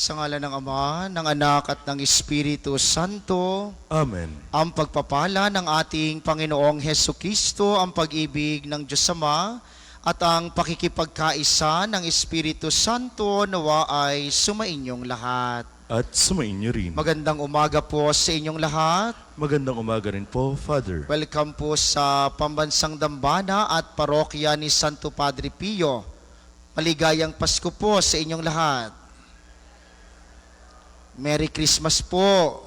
Sa ngalan ng Ama, ng Anak at ng Espiritu Santo. Amen. Ang pagpapala ng ating Panginoong Hesukristo, ang pag-ibig ng Diyos Ama, at ang pakikipagkaisa ng Espiritu Santo nawa ay sumainyong lahat. At sumainyo rin. Magandang umaga po sa inyong lahat. Magandang umaga rin po, Father. Welcome po sa Pambansang Dambana at Parokya ni Santo Padre Pio. Maligayang Pasko po sa inyong lahat. Merry Christmas po.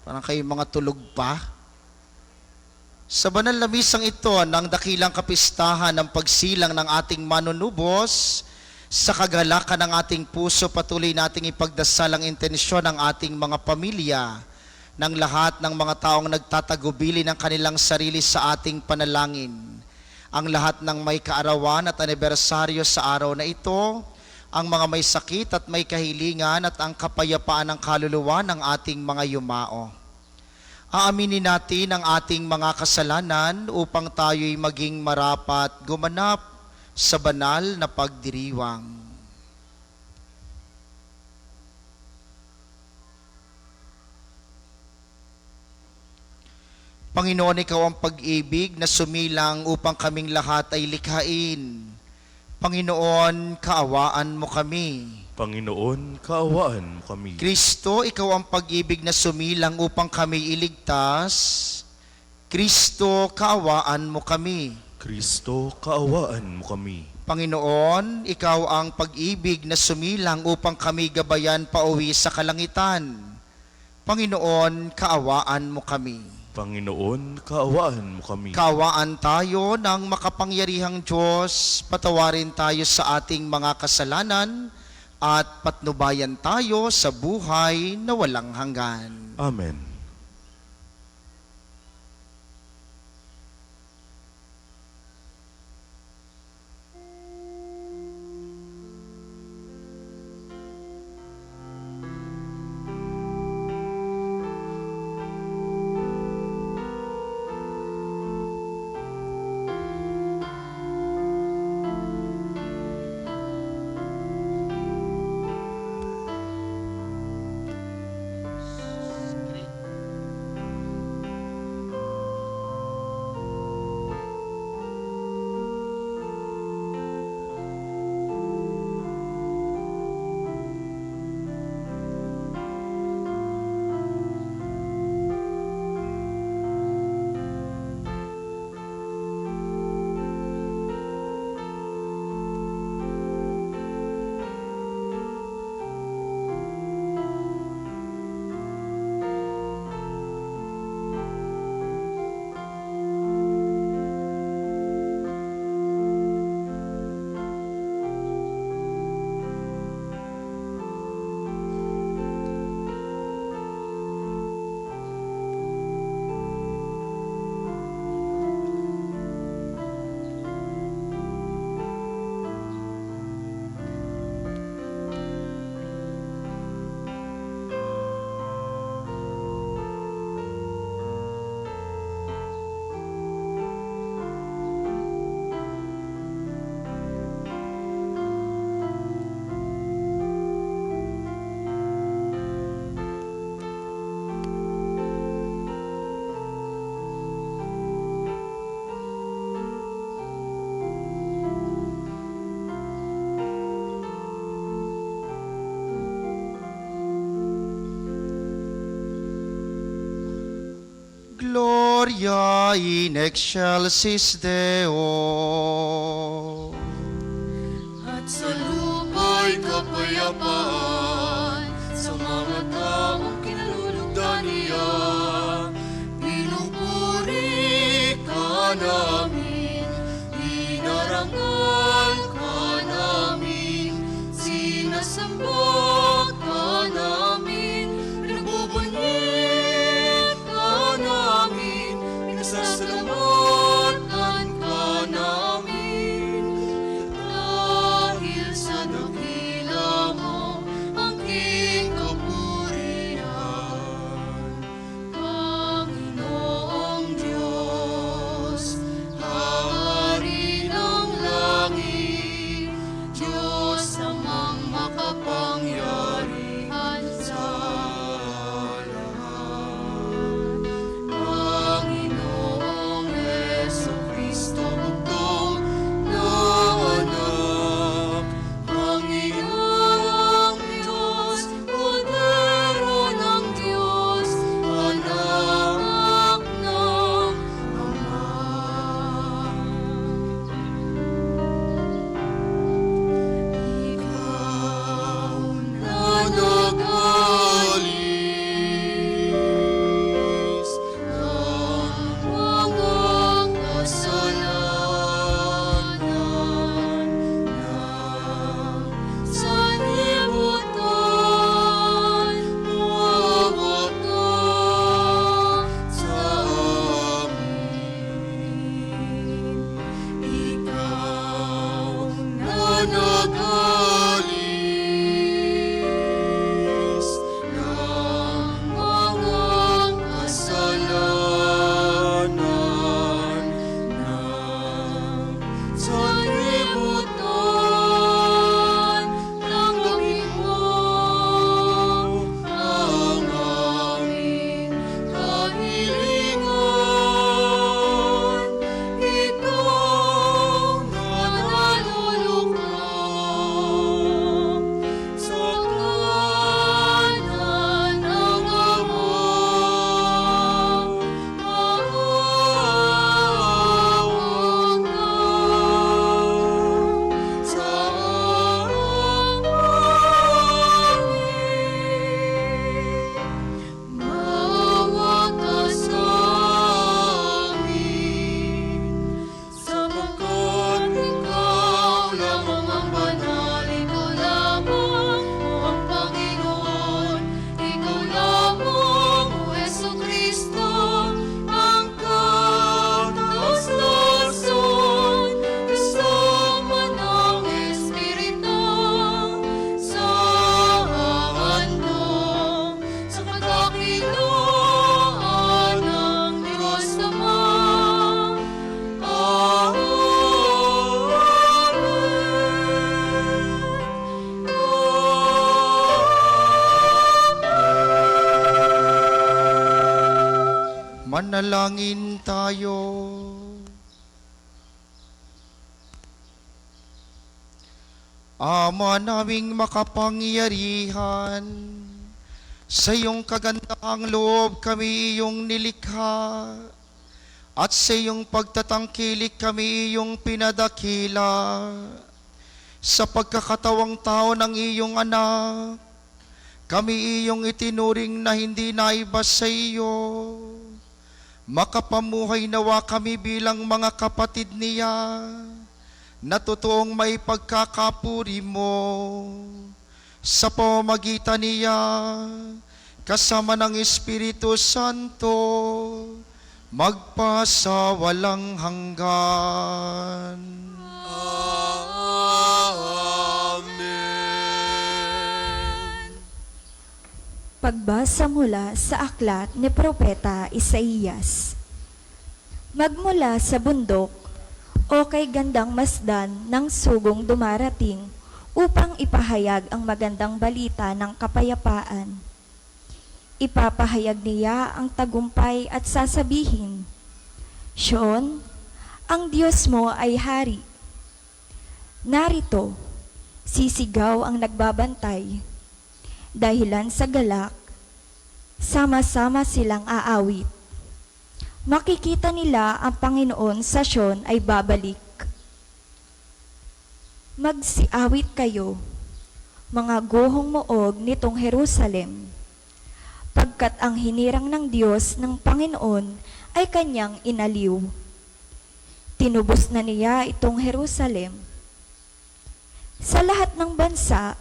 Parang kayo mga tulog pa. Sa banal na misang ito ng dakilang kapistahan ng pagsilang ng ating manunubos, sa kagalakan ng ating puso patuloy nating ipagdasal ang intensyon ng ating mga pamilya, ng lahat ng mga taong nagtatagubili ng kanilang sarili sa ating panalangin. Ang lahat ng may kaarawan at anibersaryo sa araw na ito, ang mga may sakit at may kahilingan at ang kapayapaan ng kaluluwa ng ating mga yumao. Aaminin natin ang ating mga kasalanan upang tayo'y maging marapat gumanap sa banal na pagdiriwang. Panginoon, Ikaw ang pag-ibig na sumilang upang kaming lahat ay likhain. Panginoon, kaawaan mo kami. Panginoon, kaawaan mo kami. Kristo, Ikaw ang pag-ibig na sumilang upang kami iligtas. Kristo, kaawaan mo kami. Kristo, kaawaan mo kami. Panginoon, Ikaw ang pag-ibig na sumilang upang kami gabayan pauwi sa kalangitan. Panginoon, kaawaan mo kami. Panginoon, kaawaan mo kami. Kaawaan tayo ng makapangyarihang Diyos, patawarin tayo sa ating mga kasalanan, at patnubayan tayo sa buhay na walang hanggan. Amen. Gloria in excelsis Deo. At sa lupa'y kapayapaan sa mga taong kinalulugdan niya. Pinupuri ka namin, inarangal ka namin, sinasamba ka namin, pinagbubunyi ka namin, pinasasalamatan ka namin. Dahil sa dakila mo ang iyong kapurihan, Panginoong Diyos, Manalangin tayo. Ama naming makapangyarihan, sa iyong kagandahang loob kami iyong nilikha, at sa iyong pagtatangkilik kami iyong pinadakila. Sa pagkakatawang tao ng iyong anak, kami iyong itinuring na hindi naiba sa iyo. Makapamuhay nawa kami bilang mga kapatid niya, na totoong may pagkakapuri mo. Sa pamamagitan niya, kasama ng Espiritu Santo, magpasawalang hanggan. Amen. Pagbasa mula sa aklat ni Propeta Isaías. Magmula sa bundok o kay gandang masdan ng sugong dumarating upang ipahayag ang magandang balita ng kapayapaan. Ipapahayag niya ang tagumpay at sasabihin, Siyon, ang Diyos mo ay hari. Narito, sisigaw ang nagbabantay. Dahilan sa galak, sama-sama silang aawit. Makikita nila ang Panginoon sa Siyon ay babalik. Magsiawit kayo, mga guhong moog nitong Jerusalem, pagkat ang hinirang ng Diyos ng Panginoon ay kanyang inaliw. Tinubos na niya itong Jerusalem. Sa lahat ng bansa,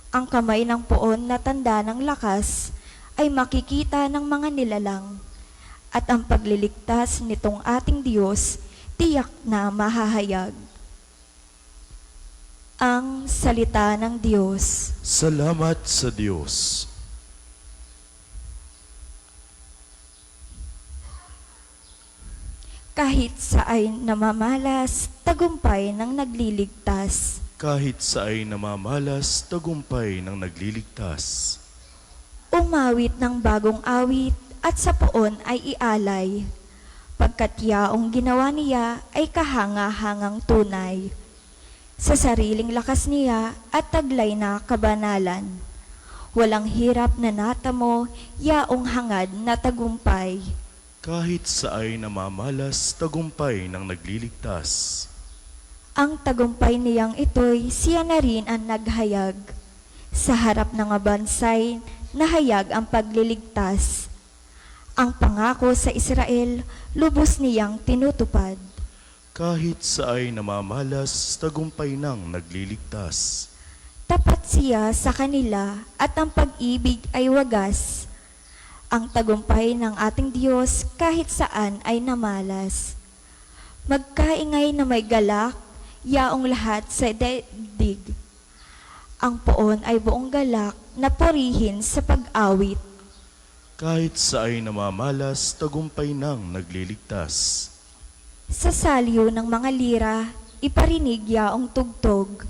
ang kamay ng poon na tanda ng lakas ay makikita ng mga nilalang, at ang pagliligtas nitong ating Diyos tiyak na mahahayag. Ang salita ng Diyos. Salamat sa Diyos. Kahit sa ay namamalas, tagumpay ng nagliligtas. Kahit sa ay namamalas, tagumpay ng nagliligtas. Umawit ng bagong awit at sa poon ay ialay, pagkat yaong ginawa niya ay kahanga-hangang tunay. Sa sariling lakas niya at taglay na kabanalan, walang hirap na natamo, yaong hangad na tagumpay. Kahit sa ay namamalas, tagumpay ng nagliligtas. Ang tagumpay niyang ito'y siya na rin ang naghayag. Sa harap ng bansay, nahayag ang pagliligtas. Ang pangako sa Israel, lubos niyang tinutupad. Kahit sa ay namamalas, tagumpay ng nagliligtas. Tapat siya sa kanila at ang pag-ibig ay wagas. Ang tagumpay ng ating Diyos kahit saan ay namalas. Magkaingay na may galak, yaong lahat sa daigdig. Ang poon ay buong galak na purihin sa pag-awit. Kahit sa ay namamalas, tagumpay ng nagliligtas. Sa salyo ng mga lira, iparinig yaong tugtog,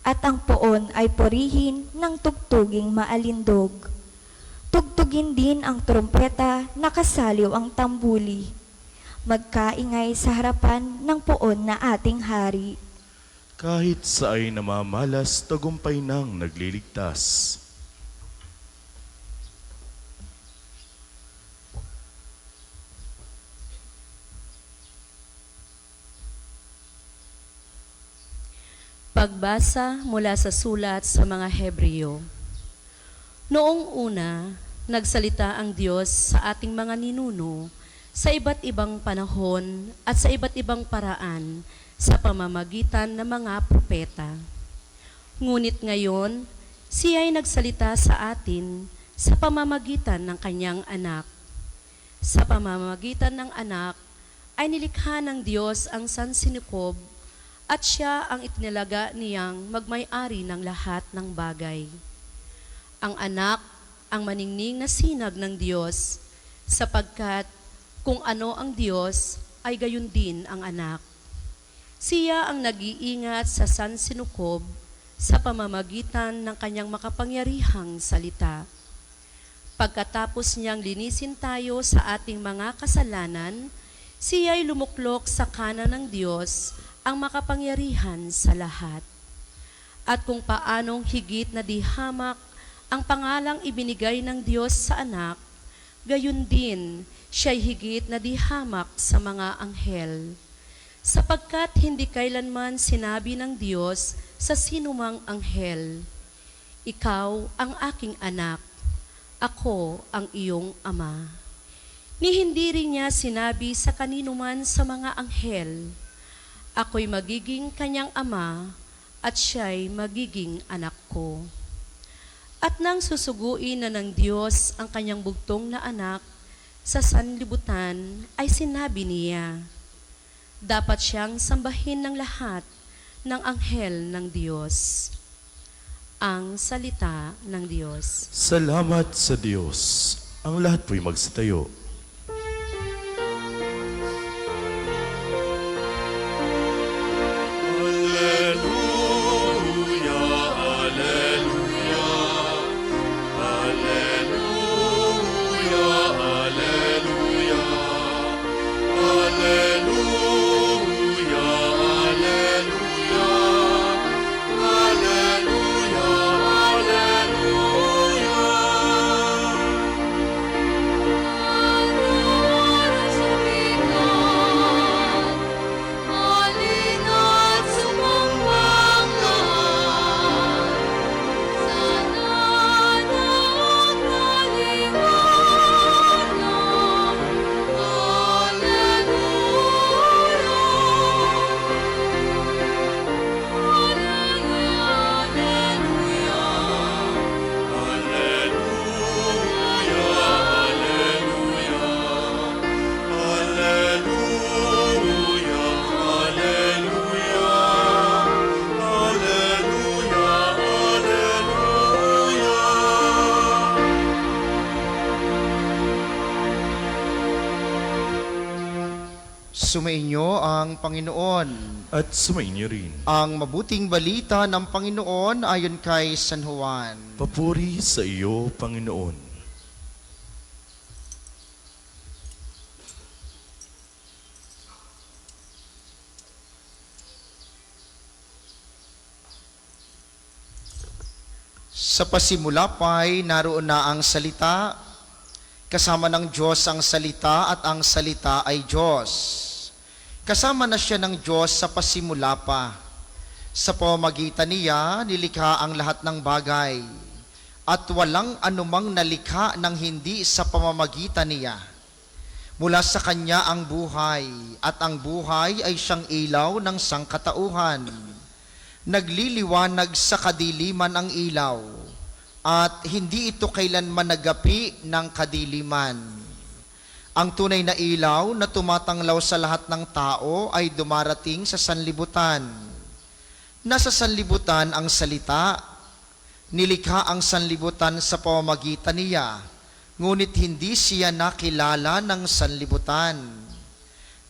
at ang poon ay purihin ng tugtuging maalindog. Tugtugin din ang trompeta, nakasaliw ang tambuli. Magkaingay sa harapan ng poon na ating hari. Kahit sa ay namamalas, tagumpay ng nagliligtas. Pagbasa mula sa sulat sa mga Hebreo. Noong una, nagsalita ang Diyos sa ating mga ninuno sa iba't ibang panahon at sa iba't ibang paraan sa pamamagitan ng mga propeta. Ngunit ngayon, siya ay nagsalita sa atin sa pamamagitan ng kanyang anak. Sa pamamagitan ng anak ay nilikha ng Diyos ang sansinukob at siya ang itinalaga niyang magmay-ari ng lahat ng bagay. Ang anak ang maningning na sinag ng Diyos, sapagkat kung ano ang Diyos ay gayon din ang anak. Siya ang nag-iingat sa sansinukob sa pamamagitan ng kanyang makapangyarihang salita. Pagkatapos niyang linisin tayo sa ating mga kasalanan, siya'y lumuklok sa kanan ng Diyos, ang makapangyarihan sa lahat. At kung paanong higit na dihamak ang pangalang ibinigay ng Diyos sa anak, gayon din siya'y higit na dihamak sa mga anghel. Sapagkat hindi kailanman sinabi ng Diyos sa sinumang anghel, "Ikaw ang aking anak, ako ang iyong ama." Ni hindi rin niya sinabi sa kaninuman sa mga anghel, "Ako'y magiging kanyang ama at siya'y magiging anak ko." At nang susuguin na ng Diyos ang kanyang bugtong na anak sa sanlibutan, ay sinabi niya, dapat siyang sambahin ng lahat ng anghel ng Diyos. Ang salita ng Diyos. Salamat sa Diyos. Ang lahat po'y magsitayo. Sumainyo ang Panginoon. At sumainyo rin. Ang mabuting balita ng Panginoon ayon kay San Juan. Papuri sa iyo, Panginoon. Sa pasimula pa'y naroon na ang salita, kasama ng Diyos ang salita at ang salita ay Diyos. Kasama na siya ng Diyos sa pasimula pa. Sa pamamagitan niya, nilikha ang lahat ng bagay, at walang anumang nalikha ng hindi sa pamamagitan niya. Mula sa Kanya ang buhay, at ang buhay ay siyang ilaw ng sangkatauhan. Nagliliwanag sa kadiliman ang ilaw, at hindi ito kailanman nagapi ng kadiliman. Ang tunay na ilaw na tumatanglaw sa lahat ng tao ay dumarating sa sanlibutan. Nasa sanlibutan ang salita, nilikha ang sanlibutan sa pamamagitan niya, ngunit hindi siya nakilala ng sanlibutan.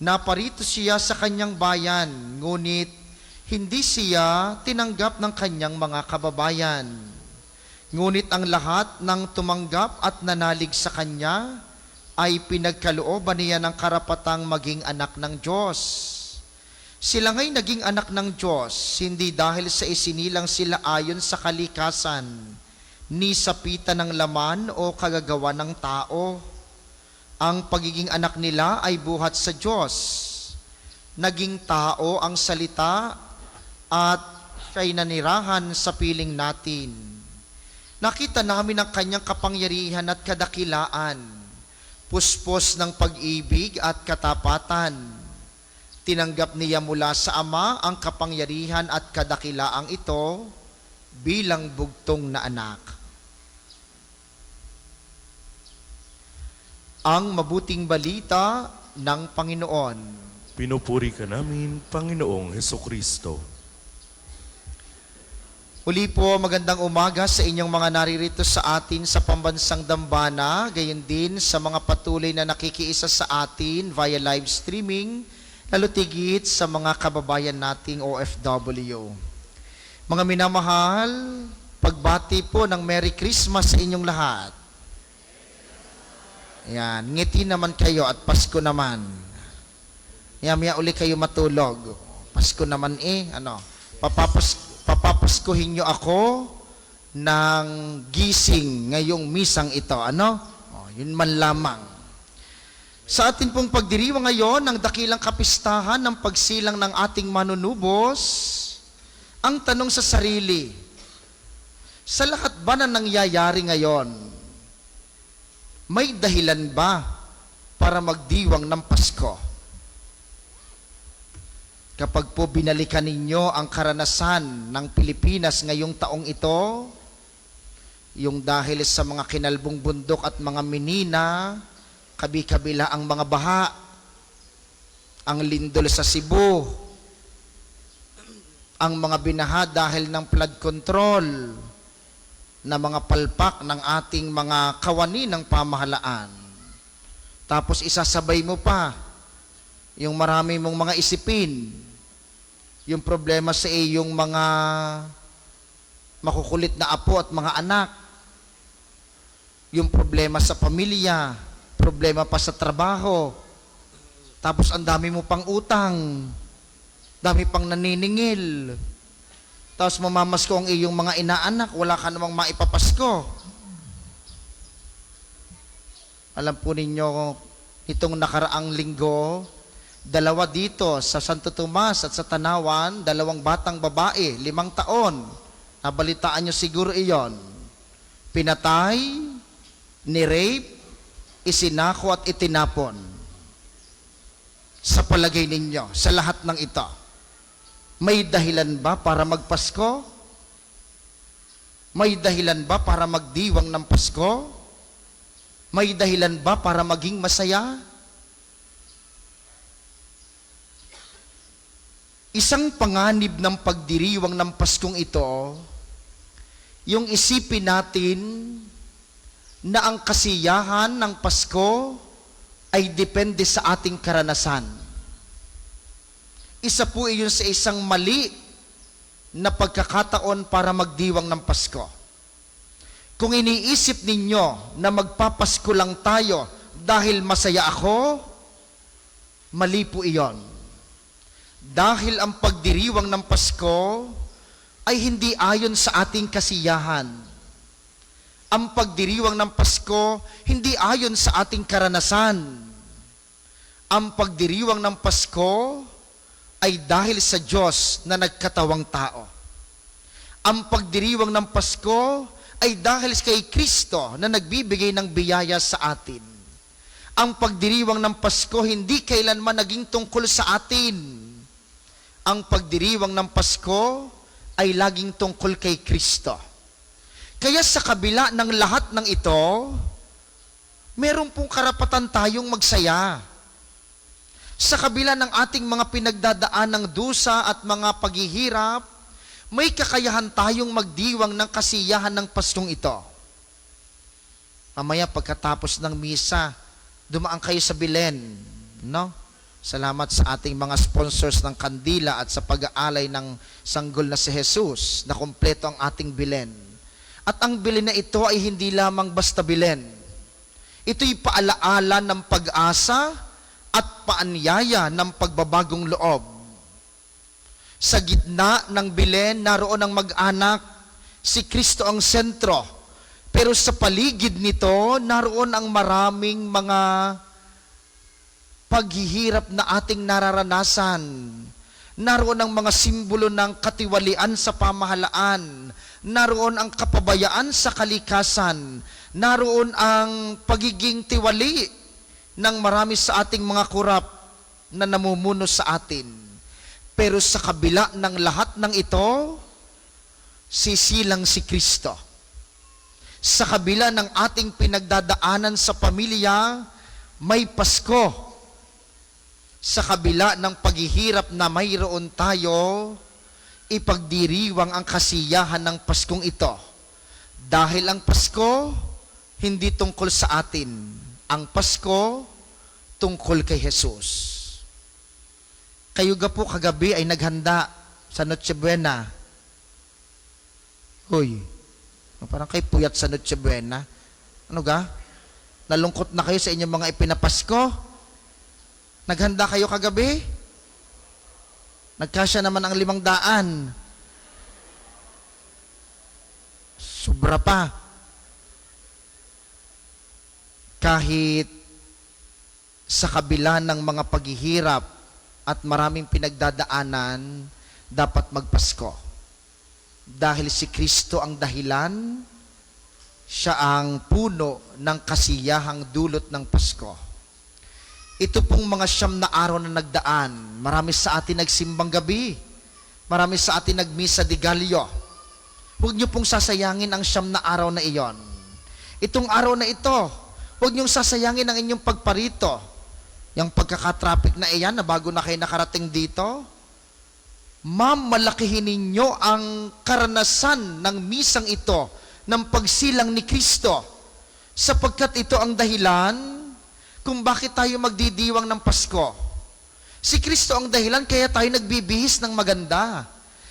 Naparito siya sa kanyang bayan, ngunit hindi siya tinanggap ng kanyang mga kababayan. Ngunit ang lahat ng tumanggap at nanalig sa kanya ay pinagkalooban niya ng karapatang maging anak ng Diyos. Sila nga'y naging anak ng Diyos, hindi dahil sa isinilang sila ayon sa kalikasan, ni sa pita ng laman o kagagawa ng tao. Ang pagiging anak nila ay buhat sa Diyos. Naging tao ang salita at siya'y nanirahan sa piling natin. Nakita namin ang kanyang kapangyarihan at kadakilaan, puspos ng pag-ibig at katapatan. Tinanggap niya mula sa Ama ang kapangyarihan at kadakilaang ito bilang bugtong na anak. Ang mabuting balita ng Panginoon. Pinupuri ka namin, Panginoong Hesukristo. Muli po, magandang umaga sa inyong mga naririto sa atin sa pambansang dambana, gayon din sa mga patuloy na nakikiisa sa atin via live streaming, lalo tigit sa mga kababayan nating OFW. Mga minamahal, pagbati po ng Merry Christmas sa inyong lahat. Yan, ngiti naman kayo at Pasko naman. Maya uli kayo matulog. Pasko naman papapaskuhin nyo ako ng gising ngayong misang ito. Yun man lamang. Sa atin pong pagdiriwang ngayon ng dakilang kapistahan ng pagsilang ng ating manunubos, ang tanong sa sarili, sa lahat ba na nangyayari ngayon, may dahilan ba para magdiwang ng Pasko? Kapag po binalikan ninyo ang karanasan ng Pilipinas ngayong taong ito, yung dahil sa mga kinalbong bundok at mga minina, kabi-kabila ang mga baha, ang lindol sa Cebu, ang mga binaha dahil ng flood control, na mga palpak ng ating mga kawani ng pamahalaan. Tapos isasabay mo pa yung marami mong mga isipin, yung problema sa iyong mga makukulit na apo at mga anak, yung problema sa pamilya, problema pa sa trabaho, tapos ang dami mo pang utang, dami pang naniningil, tapos mamamasko ang iyong mga inaanak, wala ka namang maipapasko. Alam po ninyo, itong nakaraang linggo, 2 dito sa Santo Tomas at sa Tanawan, 2 batang babae, 5 taon. Nabalitaan nyo siguro iyon. Pinatay, ni-rape, isinako at itinapon. Sa palagay ninyo, sa lahat ng ito, may dahilan ba para magpasko? May dahilan ba para magdiwang ng Pasko? May dahilan ba para maging masaya? Isang panganib ng pagdiriwang ng Paskong ito, yung isipin natin na ang kasiyahan ng Pasko ay depende sa ating karanasan. Isa po iyon sa isang mali na pagkakataon para magdiwang ng Pasko. Kung iniisip ninyo na magpapasko lang tayo dahil masaya ako, mali po iyon. Dahil ang pagdiriwang ng Pasko ay hindi ayon sa ating kasiyahan. Ang pagdiriwang ng Pasko hindi ayon sa ating karanasan. Ang pagdiriwang ng Pasko ay dahil sa Diyos na nagkatawang tao. Ang pagdiriwang ng Pasko ay dahil kay Kristo na nagbibigay ng biyaya sa atin. Ang pagdiriwang ng Pasko hindi kailanman naging tungkol sa atin. Ang pagdiriwang ng Pasko ay laging tungkol kay Kristo. Kaya sa kabila ng lahat ng ito, meron pong karapatan tayong magsaya. Sa kabila ng ating mga pinagdadaan ng dusa at mga paghihirap, may kakayahan tayong magdiwang ng kasiyahan ng Paskong ito. Mamaya pagkatapos ng misa, dumaan kayo sa Belen, no? Salamat sa ating mga sponsors ng kandila at sa pag-aalay ng sanggol na si Jesus, na kumpleto ang ating Belen. At ang Belen na ito ay hindi lamang basta Belen. Ito'y paalaala ng pag-asa at paanyaya ng pagbabagong loob. Sa gitna ng Belen, naroon ang mag-anak, si Kristo ang sentro. Pero sa paligid nito, naroon ang maraming mga paghihirap na ating nararanasan. Naroon ang mga simbolo ng katiwalian sa pamahalaan. Naroon ang kapabayaan sa kalikasan. Naroon ang pagiging tiwali ng marami sa ating mga kurap na namumuno sa atin. Pero sa kabila ng lahat ng ito, sisilang si Kristo. Sa kabila ng ating pinagdadaanan sa pamilya, may Pasko. Sa kabila ng paghihirap na mayroon tayo, ipagdiriwang ang kasiyahan ng Paskong ito. Dahil ang Pasko, hindi tungkol sa atin. Ang Pasko, tungkol kay Jesus. Kayo ga po kagabi ay naghanda sa Noche Buena. Uy, parang kayo puyat sa Noche Buena. Ano ga? Nalungkot na kayo sa inyong mga ipinapasko? Naghanda kayo kagabi? Nagkasya naman ang 500. Sobra pa. Kahit sa kabila ng mga paghihirap at maraming pinagdadaanan, dapat magpasko. Dahil si Kristo ang dahilan, siya ang puno ng kasiyahang dulot ng Pasko. Ito pong mga 9 na araw na nagdaan, marami sa atin nagsimbang gabi, marami sa atin nagmisa de Gallo. Huwag niyo pong sasayangin ang 9 na araw na iyon. Itong araw na ito, huwag niyong sasayangin ang inyong pagparito. Yung pagkakatraffic na iyan na bago na kayo nakarating dito, mamalakihin ninyo ang karanasan ng misang ito ng pagsilang ni Kristo, sapagkat ito ang dahilan kung bakit tayo magdidiwang ng Pasko. Si Kristo ang dahilan kaya tayo nagbibihis ng maganda.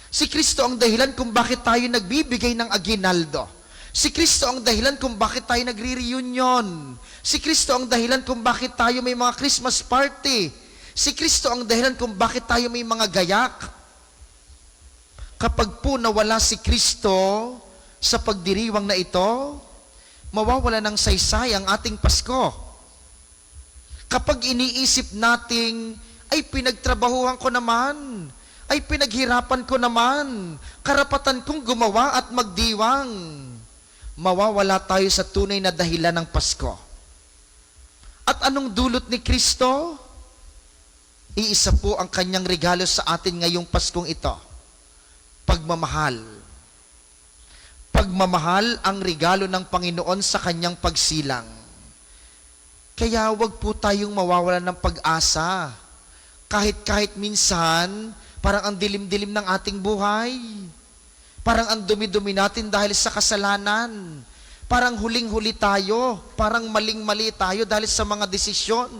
Si Kristo ang dahilan kung bakit tayo nagbibigay ng aginaldo. Si Kristo ang dahilan kung bakit tayo nagre-reunion. Si Kristo ang dahilan kung bakit tayo may mga Christmas party. Si Kristo ang dahilan kung bakit tayo may mga gayak. Kapag po nawala si Kristo sa pagdiriwang na ito, mawawala ng saysay ang ating Pasko. Kapag iniisip nating, ay pinagtrabahuhan ko naman, ay pinaghirapan ko naman, karapatan kong gumawa at magdiwang, mawawala tayo sa tunay na dahilan ng Pasko. At anong dulot ni Kristo? Iisa po ang kanyang regalo sa atin ngayong Paskong ito. Pagmamahal. Pagmamahal ang regalo ng Panginoon sa kanyang pagsilang. Kaya wag po tayong mawawalan ng pag-asa. Kahit minsan, parang ang dilim-dilim ng ating buhay. Parang ang dumi-dumi natin dahil sa kasalanan. Parang huling-huli tayo. Parang maling-mali tayo dahil sa mga desisyon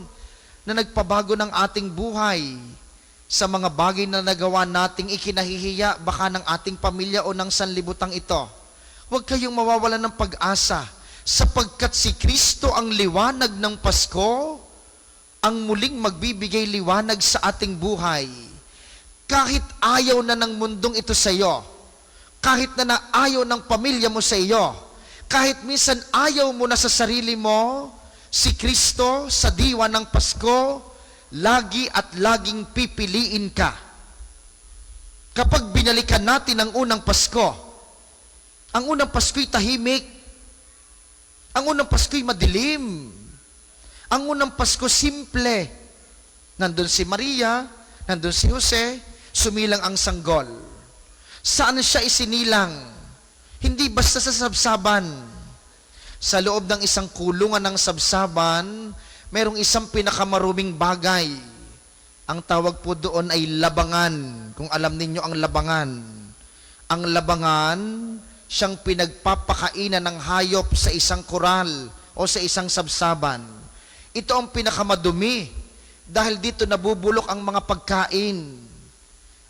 na nagpabago ng ating buhay. Sa mga bagay na nagawa nating ikinahihiya baka ng ating pamilya o ng sanlibutang ito. Huwag kayong mawawalan ng pag-asa, sapagkat si Kristo ang liwanag ng Pasko, ang muling magbibigay liwanag sa ating buhay. Kahit ayaw na ng mundong ito sa iyo, kahit na ayaw ng pamilya mo sa iyo, kahit minsan ayaw mo na sa sarili mo, si Kristo sa diwa ng Pasko, lagi at laging pipiliin ka. Kapag binalikan natin ang unang Pasko, ang unang Pasko'y tahimik. Ang unang Pasko'y madilim. Ang unang Pasko simple. Nandun si Maria, nandun si Jose, sumilang ang sanggol. Saan siya isinilang? Hindi basta sa sabsaban. Sa loob ng isang kulungan ng sabsaban, mayroong isang pinakamaruming bagay. Ang tawag po doon ay labangan. Kung alam ninyo ang labangan. Ang labangan, siyang pinagpapakainan ng hayop sa isang koral o sa isang sabsaban. Ito ang pinakamadumi dahil dito nabubulok ang mga pagkain.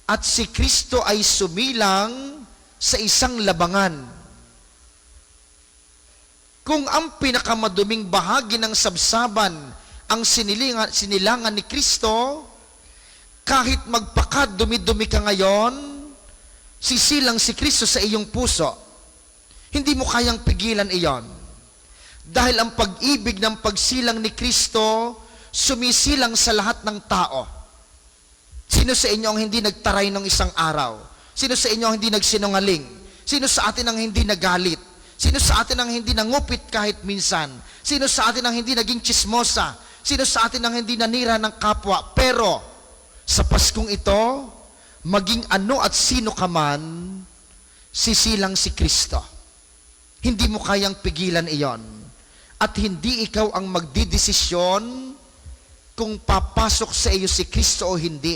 At si Kristo ay sumilang sa isang labangan. Kung ang pinakamaduming bahagi ng sabsaban ang sinilangan ni Kristo, kahit magpakadumi-dumi ka ngayon, sisilang si Kristo sa iyong puso. Hindi mo kayang pigilan iyon. Dahil ang pag-ibig ng pagsilang ni Kristo, sumisilang sa lahat ng tao. Sino sa inyo ang hindi nagtaray ng isang araw? Sino sa inyo ang hindi nagsinungaling? Sino sa atin ang hindi nagalit? Sino sa atin ang hindi nangupit kahit minsan? Sino sa atin ang hindi naging chismosa? Sino sa atin ang hindi nanira ng kapwa? Pero, sa Paskong ito, maging ano at sino ka man, sisilang si Kristo. Hindi mo kayang pigilan iyon. At hindi ikaw ang magdidesisyon kung papasok sa iyo si Kristo o hindi.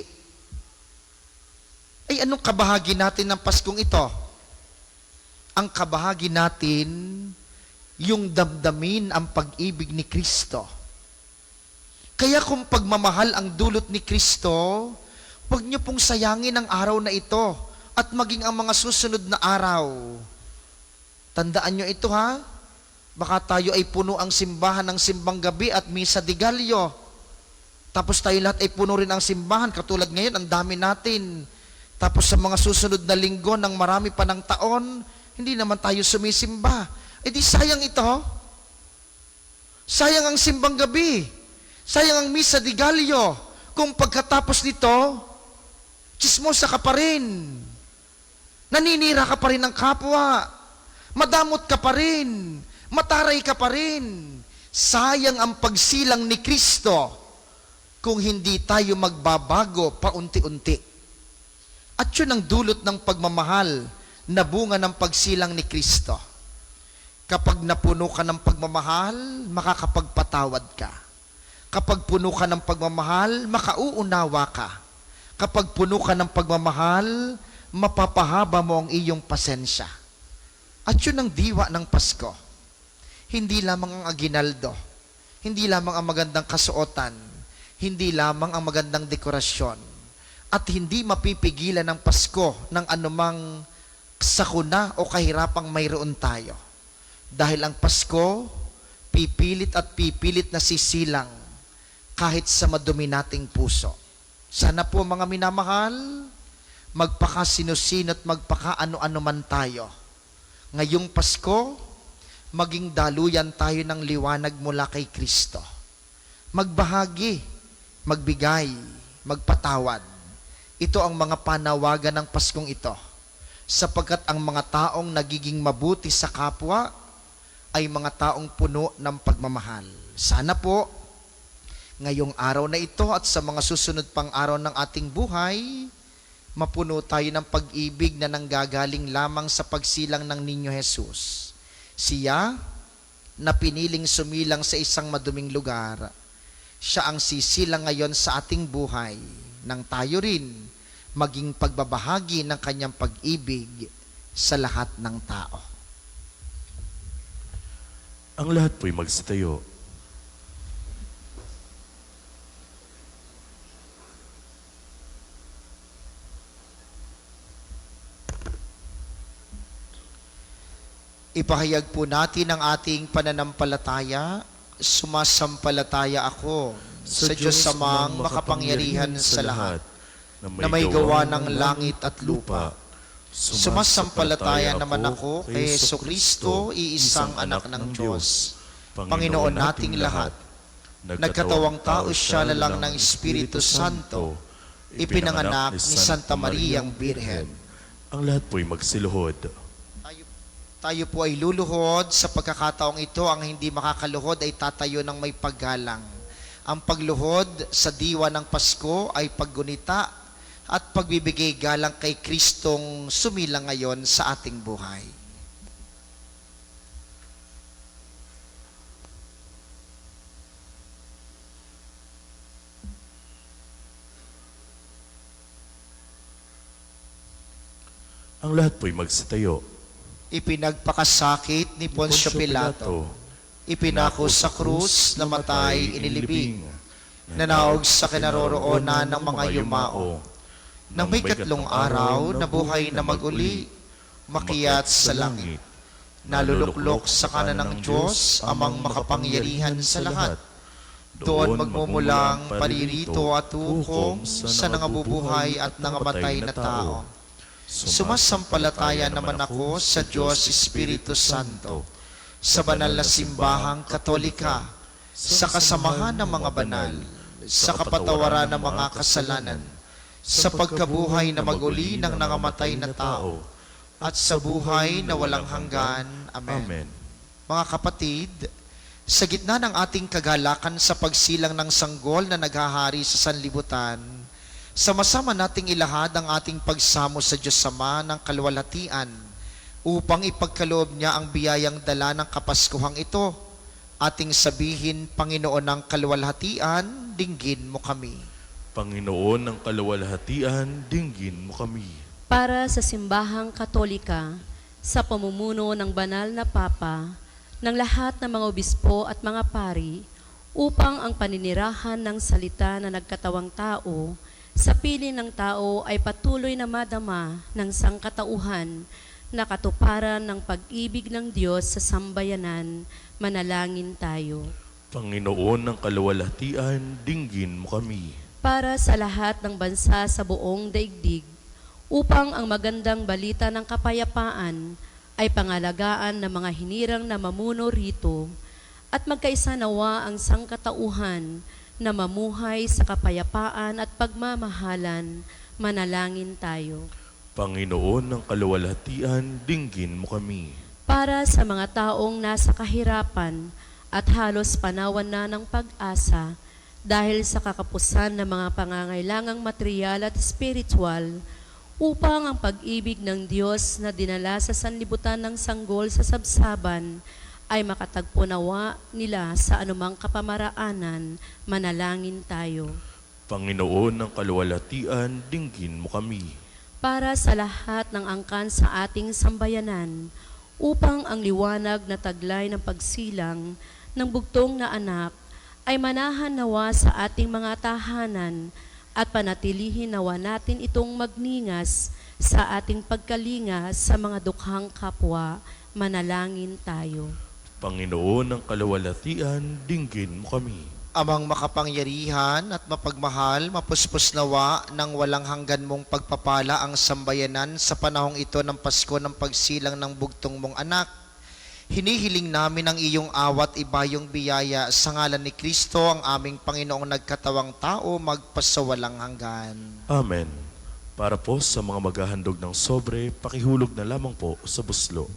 Ay anong kabahagi natin ng Paskong ito? Ang kabahagi natin, yung damdamin ang pag-ibig ni Kristo. Kaya kung pagmamahal ang dulot ni Kristo, huwag niyo pong sayangin ang araw na ito at maging ang mga susunod na araw. Tandaan nyo ito ha, Baka tayo ay puno ang simbahan ng simbang gabi at misa de Gallo. Tapos tayo lahat ay puno rin ang simbahan. Katulad ngayon, ang dami natin. Tapos sa mga susunod na linggo ng marami pa ng taon, hindi naman tayo sumisimba. E di sayang ito. Sayang ang simbang gabi. Sayang ang misa de Gallo. Kung pagkatapos nito, tsismosa ka pa rin. Naninira ka pa rin ng kapwa. Madamot ka pa rin. Mataray ka pa rin. Sayang ang pagsilang ni Kristo kung hindi tayo magbabago paunti-unti. At yun ang dulot ng pagmamahal na bunga ng pagsilang ni Kristo. Kapag napuno ka ng pagmamahal, makakapagpatawad ka. Kapag puno ka ng pagmamahal, makauunawa ka. Kapag puno ka ng pagmamahal, mapapahaba mo ang iyong pasensya. At yun ang diwa ng Pasko. Hindi lamang ang aginaldo, hindi lamang ang magandang kasuotan, hindi lamang ang magandang dekorasyon, at hindi mapipigilan ng Pasko ng anumang sakuna o kahirapang mayroon tayo. Dahil ang Pasko, pipilit at pipilit na sisilang kahit sa madumi nating puso. Sana po mga minamahal, magpakasinusino at magpakaano-ano man tayo. Ngayong Pasko, maging daluyan tayo ng liwanag mula kay Kristo. Magbahagi, magbigay, magpatawad. Ito ang mga panawagan ng Paskong ito. Sapagkat ang mga taong nagiging mabuti sa kapwa ay mga taong puno ng pagmamahal. Sana po, ngayong araw na ito at sa mga susunod pang araw ng ating buhay, mapuno tayo ng pag-ibig na nanggagaling lamang sa pagsilang ng Ninyo Jesus. Siya na piniling sumilang sa isang maduming lugar, siya ang sisilang ngayon sa ating buhay nang tayo rin maging pagbabahagi ng kanyang pag-ibig sa lahat ng tao. Ang lahat po'y magsitayo. Ipahayag po natin ang ating pananampalataya. Sumasampalataya ako sa Diyos amang makapangyarihan sa lahat, na may gawa ng langit at lupa. Sumasampalataya naman ako kay Jesucristo, iisang anak ng Diyos, Panginoon nating lahat. Nagkatawang tao siya lalang ng Espiritu Santo, ipinanganak ni Santa Mariang Birhen. Ang lahat po'y magsiluhod. Tayo po ay luluhod. Sa pagkakataong ito, ang hindi makakaluhod ay tatayo ng may paggalang. Ang pagluhod sa diwa ng Pasko ay paggunita at pagbibigay galang kay Kristong sumilang ngayon sa ating buhay. Ang lahat po'y magsitayo. Ipinagpakasakit ni Poncio Pilato, ipinako sa krus, namatay, inilibing, nanaog sa kinaroroonan ng mga yumao. Nang may katlong araw, nabuhay na maguli, makiyat sa langit, naluluklok sa kanan ng Diyos, amang makapangyarihan sa lahat. Doon magmumulang paririto at hukom sa nangabubuhay at nangamatay na tao. Sumasampalataya naman ako sa Diyos Espiritu Santo, sa banal na simbahang Katolika, sa kasamahan ng mga banal, sa kapatawaran ng mga kasalanan, sa pagkabuhay na maguli ng nangamatay na tao, at sa buhay na walang hanggan. Amen. Amen. Mga kapatid, sa gitna ng ating kagalakan sa pagsilang ng sanggol na naghahari sa sanlibutan, sama-sama nating ilahad ang ating pagsamo sa Diyos Ama ng kaluwalhatian upang ipagkaloob niya ang biyayang dala ng Kapaskuhang ito. Ating sabihin, Panginoon ng kaluwalhatian, dinggin mo kami. Panginoon ng kaluwalhatian, dinggin mo kami. Para sa simbahang Katolika, sa pamumuno ng banal na Papa, ng lahat ng mga obispo at mga pari, upang ang paninirahan ng salita na nagkatawang tao sa piling ng tao ay patuloy na madama ng sangkatauhan na katuparan ng pag-ibig ng Diyos sa sambayanan, manalangin tayo. Panginoon ng kaluwalhatian, dinggin mo kami. Para sa lahat ng bansa sa buong daigdig, upang ang magandang balita ng kapayapaan ay pangalagaan ng mga hinirang na mamuno rito, at magkaisa nawa ang sangkatauhan na mamuhay sa kapayapaan at pagmamahalan, manalangin tayo. Panginoon ng kaluwalhatian, dinggin mo kami. Para sa mga taong nasa kahirapan at halos panawan na ng pag-asa dahil sa kakapusan ng mga pangangailangang material at spiritual, upang ang pag-ibig ng Diyos na dinala sa sanlibutan ng sanggol sa sabsaban ay makatagpo nawa nila sa anumang kapamaraanan, manalangin tayo. Panginoon ng kaluwalhatian, dinggin mo kami. Para sa lahat ng angkan sa ating sambayanan, upang ang liwanag na taglay ng pagsilang ng bugtong na anak ay manahan nawa sa ating mga tahanan at panatilihin nawa natin itong magningas sa ating pagkalinga sa mga dukhang kapwa, manalangin tayo. Panginoon ng kaluwalhatian, dinggin mo kami. Amang makapangyarihan at mapagmahal, mapuspos nawa ng walang hanggan mong pagpapala ang sambayanan sa panahong ito ng Pasko ng pagsilang ng bugtong mong anak. Hinihiling namin ang iyong awat ibayong biyaya sa ngalan ni Kristo, ang aming Panginoong nagkatawang tao, magpasawalang hanggan. Amen. Para po sa mga maghahandog ng sobre, pakihulog na lamang po sa buslo.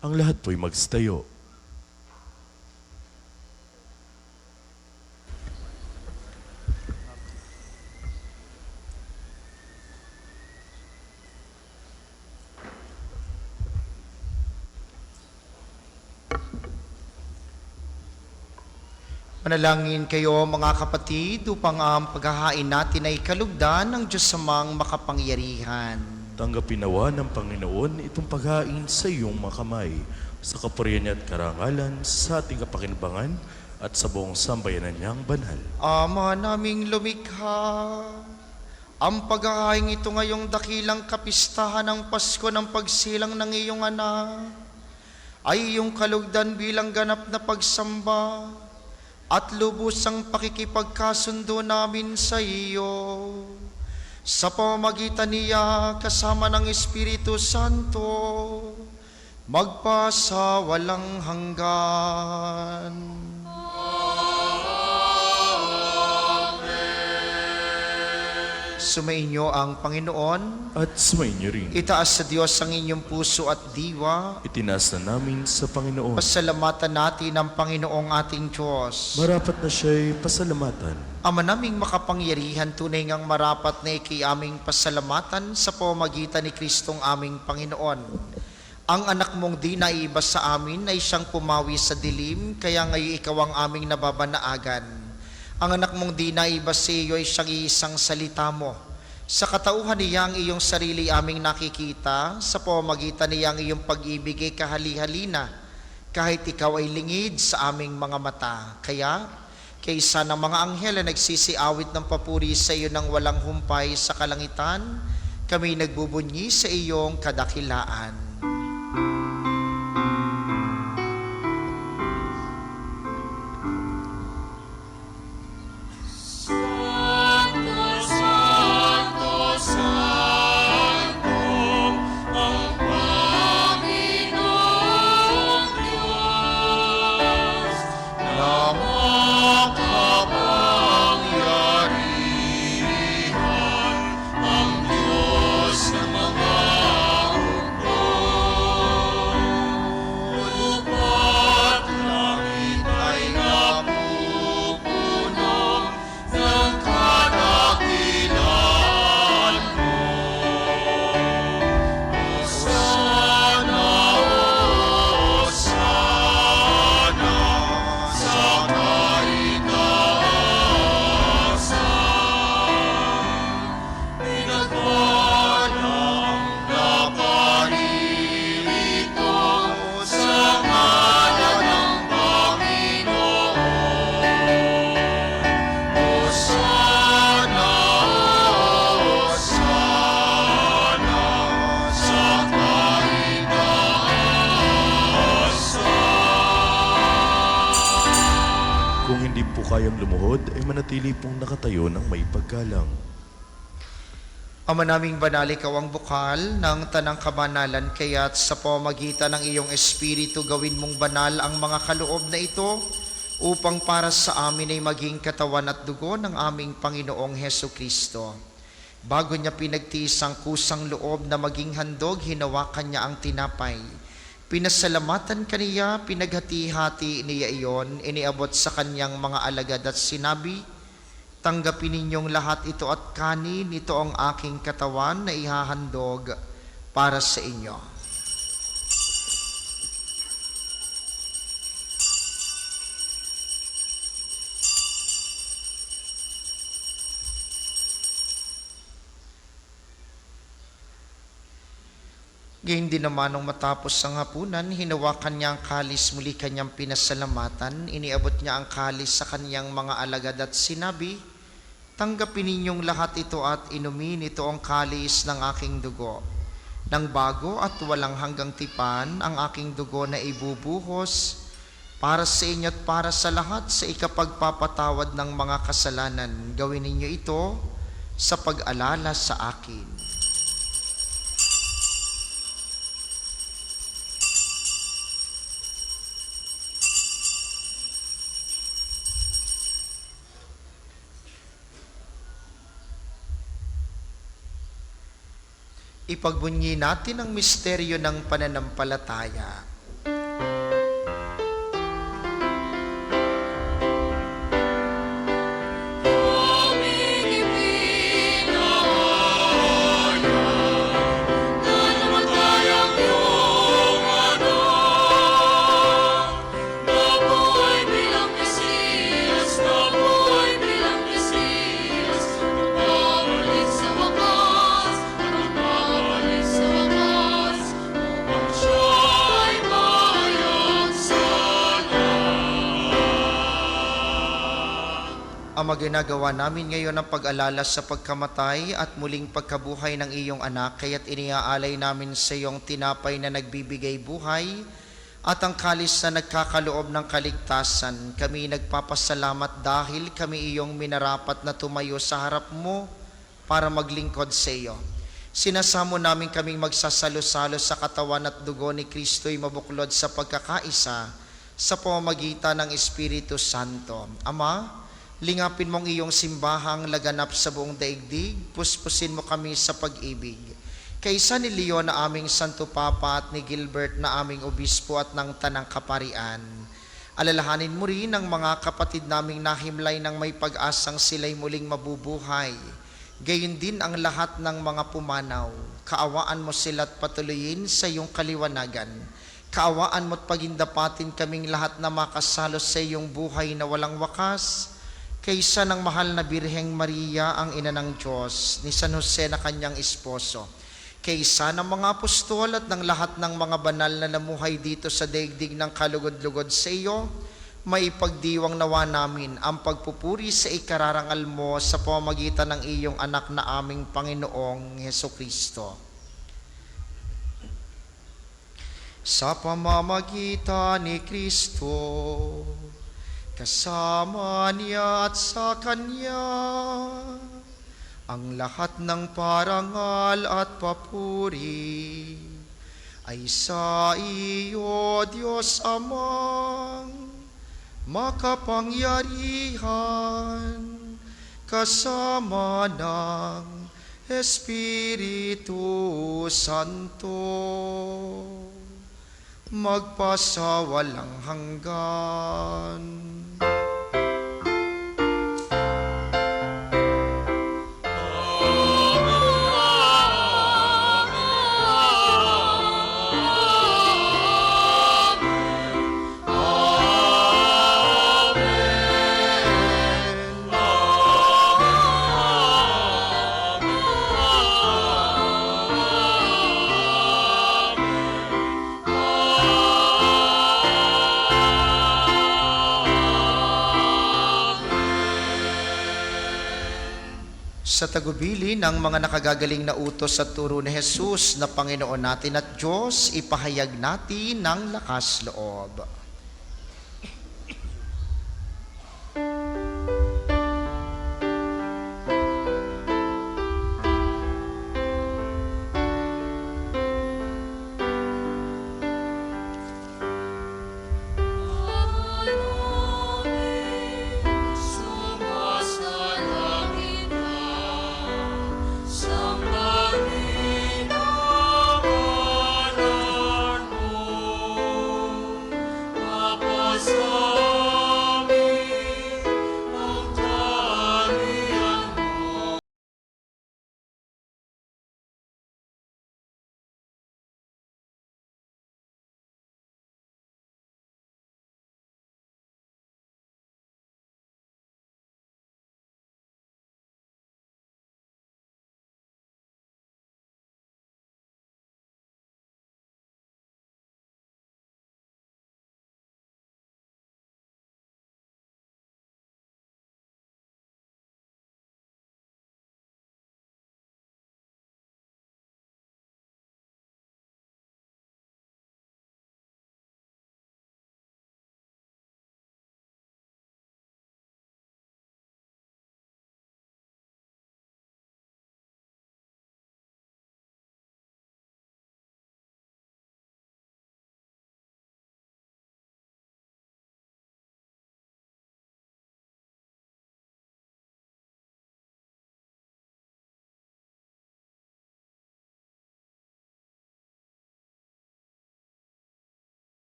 Ang lahat po'y magstayo. Manalangin kayo mga kapatid upang ang paghahain natin ay kalugdan ng Diyos amang makapangyarihan. Tanggapin nawa ng Panginoon itong paghain sa iyong mga kamay, sa kapurihan niya at karangalan, sa ating kapakinabangan at sa buong sambayanan niyang banal. Ama naming lumikha, ang paghahain ito ngayong dakilang kapistahan ng Pasko ng pagsilang ng iyong anak, ay iyong kalugdan bilang ganap na pagsamba at lubusang pakikipagkasundo namin sa iyo. Sa pamamagitan niya kasama ng Espiritu Santo, magpasawalang hanggan. Sumainyo ang Panginoon. At sumainyo rin. Itaas sa Diyos ang inyong puso at diwa. Itinaas na namin sa Panginoon. Pasalamatan natin ang Panginoong ating Diyos. Marapat na siya'y pasalamatan. Ama naming makapangyarihan, tunay ngang marapat na aming pasalamatan sa pamamagitan ni Kristong aming Panginoon. Ang anak mong di naiba sa amin ay siyang pumawi sa dilim, kaya ngayon ikaw ang aming nababanaagan. Ang anak mong di naiba sa iyo ay siyang isang salita mo. Sa katauhan niya ang iyong sarili aming nakikita, sa pamamagitan niya ang iyong pag-ibig ay kahali-halina, kahit ikaw ay lingid sa aming mga mata. Kaya, kaysa ng mga anghel na nagsisiawit ng papuri sa iyo ng walang humpay sa kalangitan, kami nagbubunyi sa iyong kadakilaan. Santo, Santo, Santo, ang Panginoong Diyos, na makapangyarihan, ang Diyos ng mga hukbo. Lupa't langit ay napupuno ng kadakilaan mo. Hosana, Hosana, sa kaitaasan. Pinagpalang naparirito sa ngalan ng Panginoon. Hosana, Hosana, sa kaitaasan. Kung hindi po kayang lumuhod, ay manatili pong nakatayo ng may paggalang. Ama naming banal, ikaw ang bukal ng tanang kabanalan, kaya't sa pamamagitan ng iyong Espiritu gawin mong banal ang mga kaloob na ito upang para sa amin ay maging katawan at dugo ng aming Panginoong Heso Kristo. Bago niya pinagtiis ang kusang loob na maging handog, hinawakan niya ang tinapay. Pinasalamatan kaniya, pinaghati-hati niya iyon, iniabot sa kanyang mga alagad at sinabi, tanggapin ninyong lahat ito at kanin, ito ang aking katawan na ihahandog para sa inyo. Gayun din naman nung matapos ang hapunan, hinawakan niya ang kalis, muli kanyang pinasalamatan, iniabot niya ang kalis sa kanyang mga alagad at sinabi, tanggapin ninyong lahat ito at inumin, ito ang kalis ng aking dugo. Nang bago at walang hanggang tipan, ang aking dugo na ibubuhos para sa inyo at para sa lahat sa ikapagpapatawad ng mga kasalanan. Gawin ninyo ito sa pag-alala sa akin. Ipagbunyi natin ang misteryo ng pananampalataya. Aming ipinahayag na namatay ang iyong anak, nabuhay bilang Mesiyas, nabuhay bilang Mesiyas, nagbabalik sa wakas, nagbabalik sa wakas, upang siya'y mahayag sa Ama, ginagawa namin ngayon ang pag-alala sa pagkamatay at muling pagkabuhay ng iyong anak, kaya't iniaalay namin sa iyong tinapay na nagbibigay buhay at ang kalis na nagkakaloob ng kaligtasan. Kami nagpapasalamat dahil kami iyong minarapat na tumayo sa harap mo para maglingkod sa iyo. Sinasamo namin kaming magsasalo-salo sa katawan at dugo ni Kristo'y mabuklod sa pagkakaisa sa pamamagitan ng Espiritu Santo. Ama, Lingapin mong iyong simbahang laganap sa buong daigdig, puspusin mo kami sa pag-ibig. Kaysa ni Leon na aming Santo Papa at ni Gilbert na aming Obispo at ng Tanang Kaparian, alalahanin mo rin ang mga kapatid naming nahimlay ng may pag-asang sila'y muling mabubuhay. Gayon din ang lahat ng mga pumanaw. Kaawaan mo sila't patuloyin sa iyong kaliwanagan. Kaawaan mo't pagindapatin kaming lahat na makasalo sa iyong buhay na walang wakas. Kaysa ng mahal na Birheng Maria, ang ina ng Diyos, ni San Jose na kanyang esposo, kaysa ng mga apostol at ng lahat ng mga banal na namuhay dito sa daigdig ng kalugod-lugod sa iyo, maipagdiwang nawa namin ang pagpupuri sa ikararangal mo sa pamamagitan ng iyong anak na aming Panginoong Hesukristo. Sa pamamagitan ni Kristo, kasama niya at sa Kanya, ang lahat ng parangal at papuri ay sa iyo, Diyos Amang makapangyarihan, kasama ng Espiritu Santo, magpasawalang hanggan. Sa tagubili ng mga nakagagaling na utos at turo ni Jesus na Panginoon natin at Diyos, ipahayag natin ng lakas loob.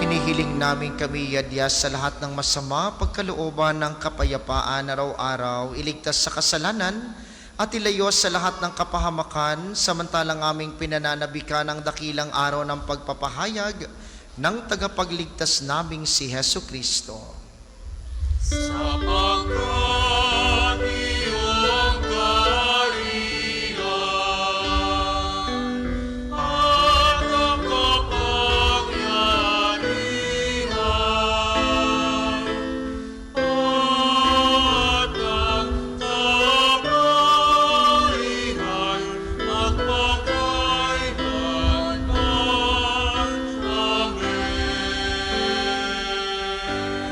Hinihiling namin kami yadya sa lahat ng masama, pagkalooban ng kapayapaan araw-araw, iligtas sa kasalanan at ilayo sa lahat ng kapahamakan, samantalang aming pinananabikan ang dakilang araw ng pagpapahayag ng tagapagligtas naming si Hesu Kristo. Sapagkat iyong kaharian at ang kapangyarihan at ang kapurihan magpakailanman.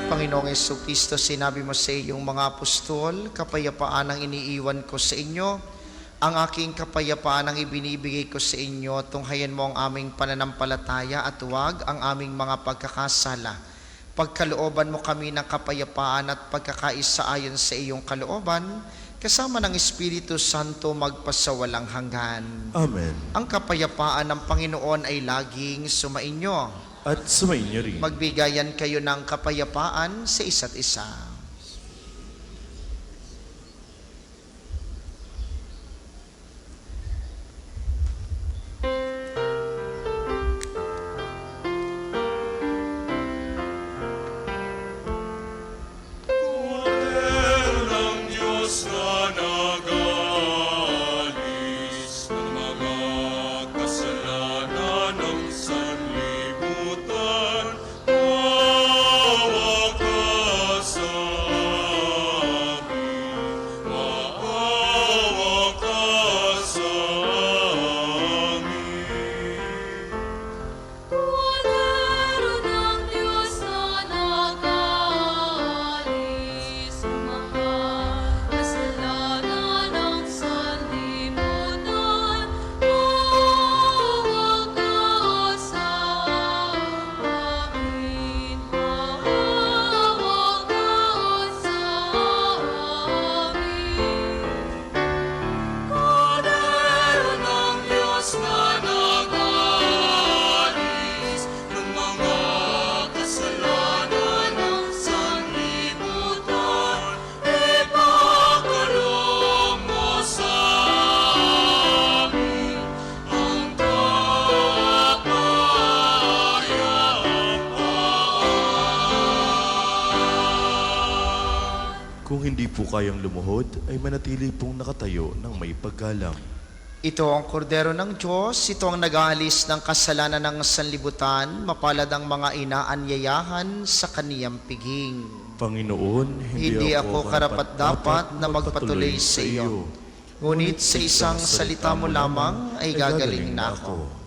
Amen. Panginoong Kristo, sinabi mo sa iyong mga apostol, kapayapaan ang iniiwan ko sa inyo, ang aking kapayapaan ang ibinibigay ko sa inyo, tunghayan mo ang aming pananampalataya at huwag ang aming mga pagkakasala. Pagkalooban mo kami ng kapayapaan at pagkakaisa ayon sa iyong kalooban, kasama ng Espiritu Santo magpasawalang hanggan. Amen. Ang kapayapaan ng Panginoon ay laging sumainyo. At sumainyo rin. Magbigayan kayo ng kapayapaan sa isa't isa. Kordero ng Diyos na nag-aalis ng mga kasalanan ng sanlibutan, maawa ka sa amin, maawa ka sa amin. Kordero ng Diyos na nag-aalis ng mga kasalanan ng sanlibutan, maawa ka sa amin, maawa ka sa amin. Kordero ng Diyos na nag-aalis ng mga kasalanan ng sanlibutan, ipagkaloob mo sa amin ang kapayapaan. Kung hindi po kayang lumuhod, ay manatili pong nakatayo ng may paggalang. Ito ang kordero ng Diyos, ito ang nag-aalis ng kasalanan ng sanlibutan, mapalad ang mga inaanyayahan sa kaniyang piging. Panginoon, Hindi ako karapat-dapat na magpatuloy sa iyo. Ngunit sa isang salita mo lamang ay gagaling na ako.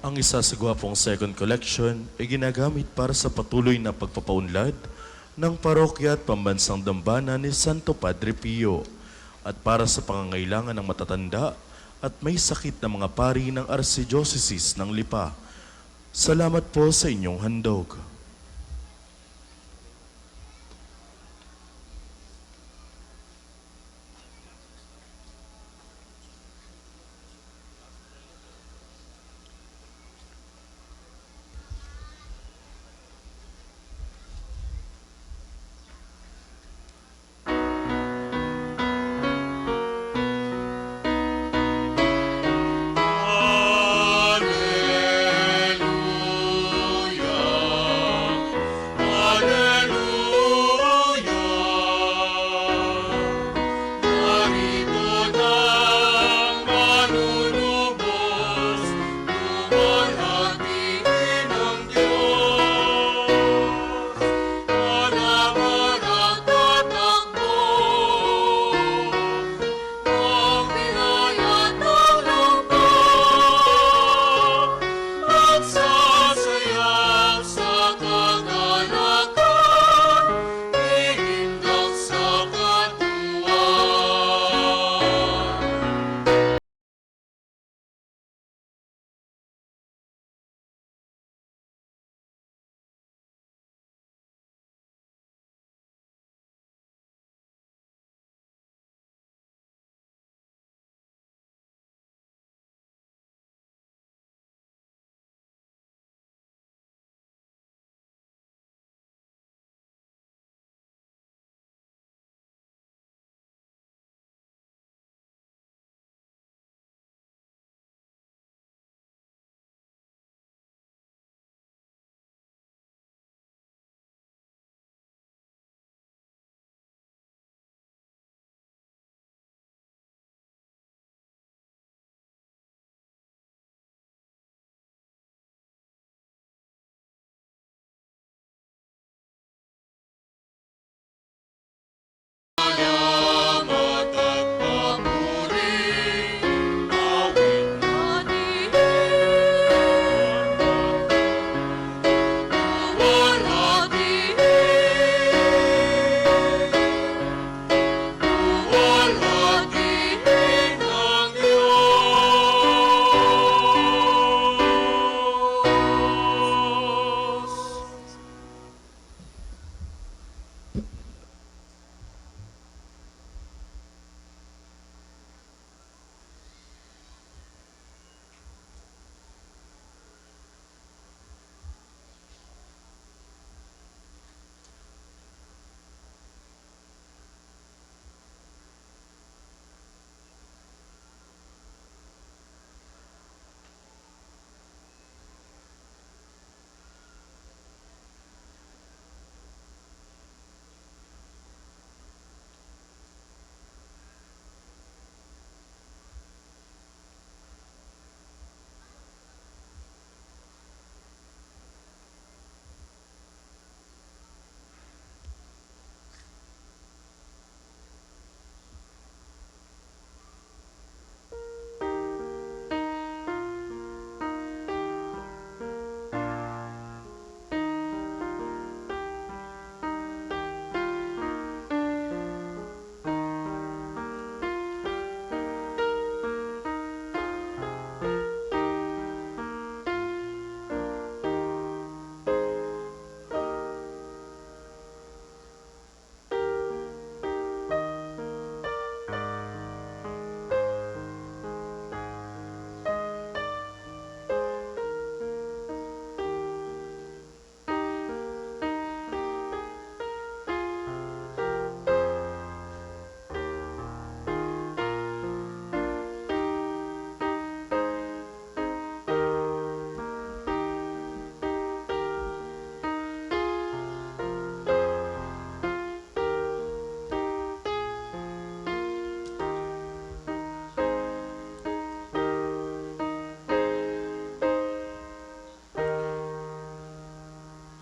Ang isa sa gwapong second collection ay ginagamit para sa patuloy na pagpapaunlad ng parokya at pambansang dambana ni Santo Padre Pio at para sa pangangailangan ng matatanda at may sakit na mga pari ng Archdiocese ng Lipa. Salamat po sa inyong handog.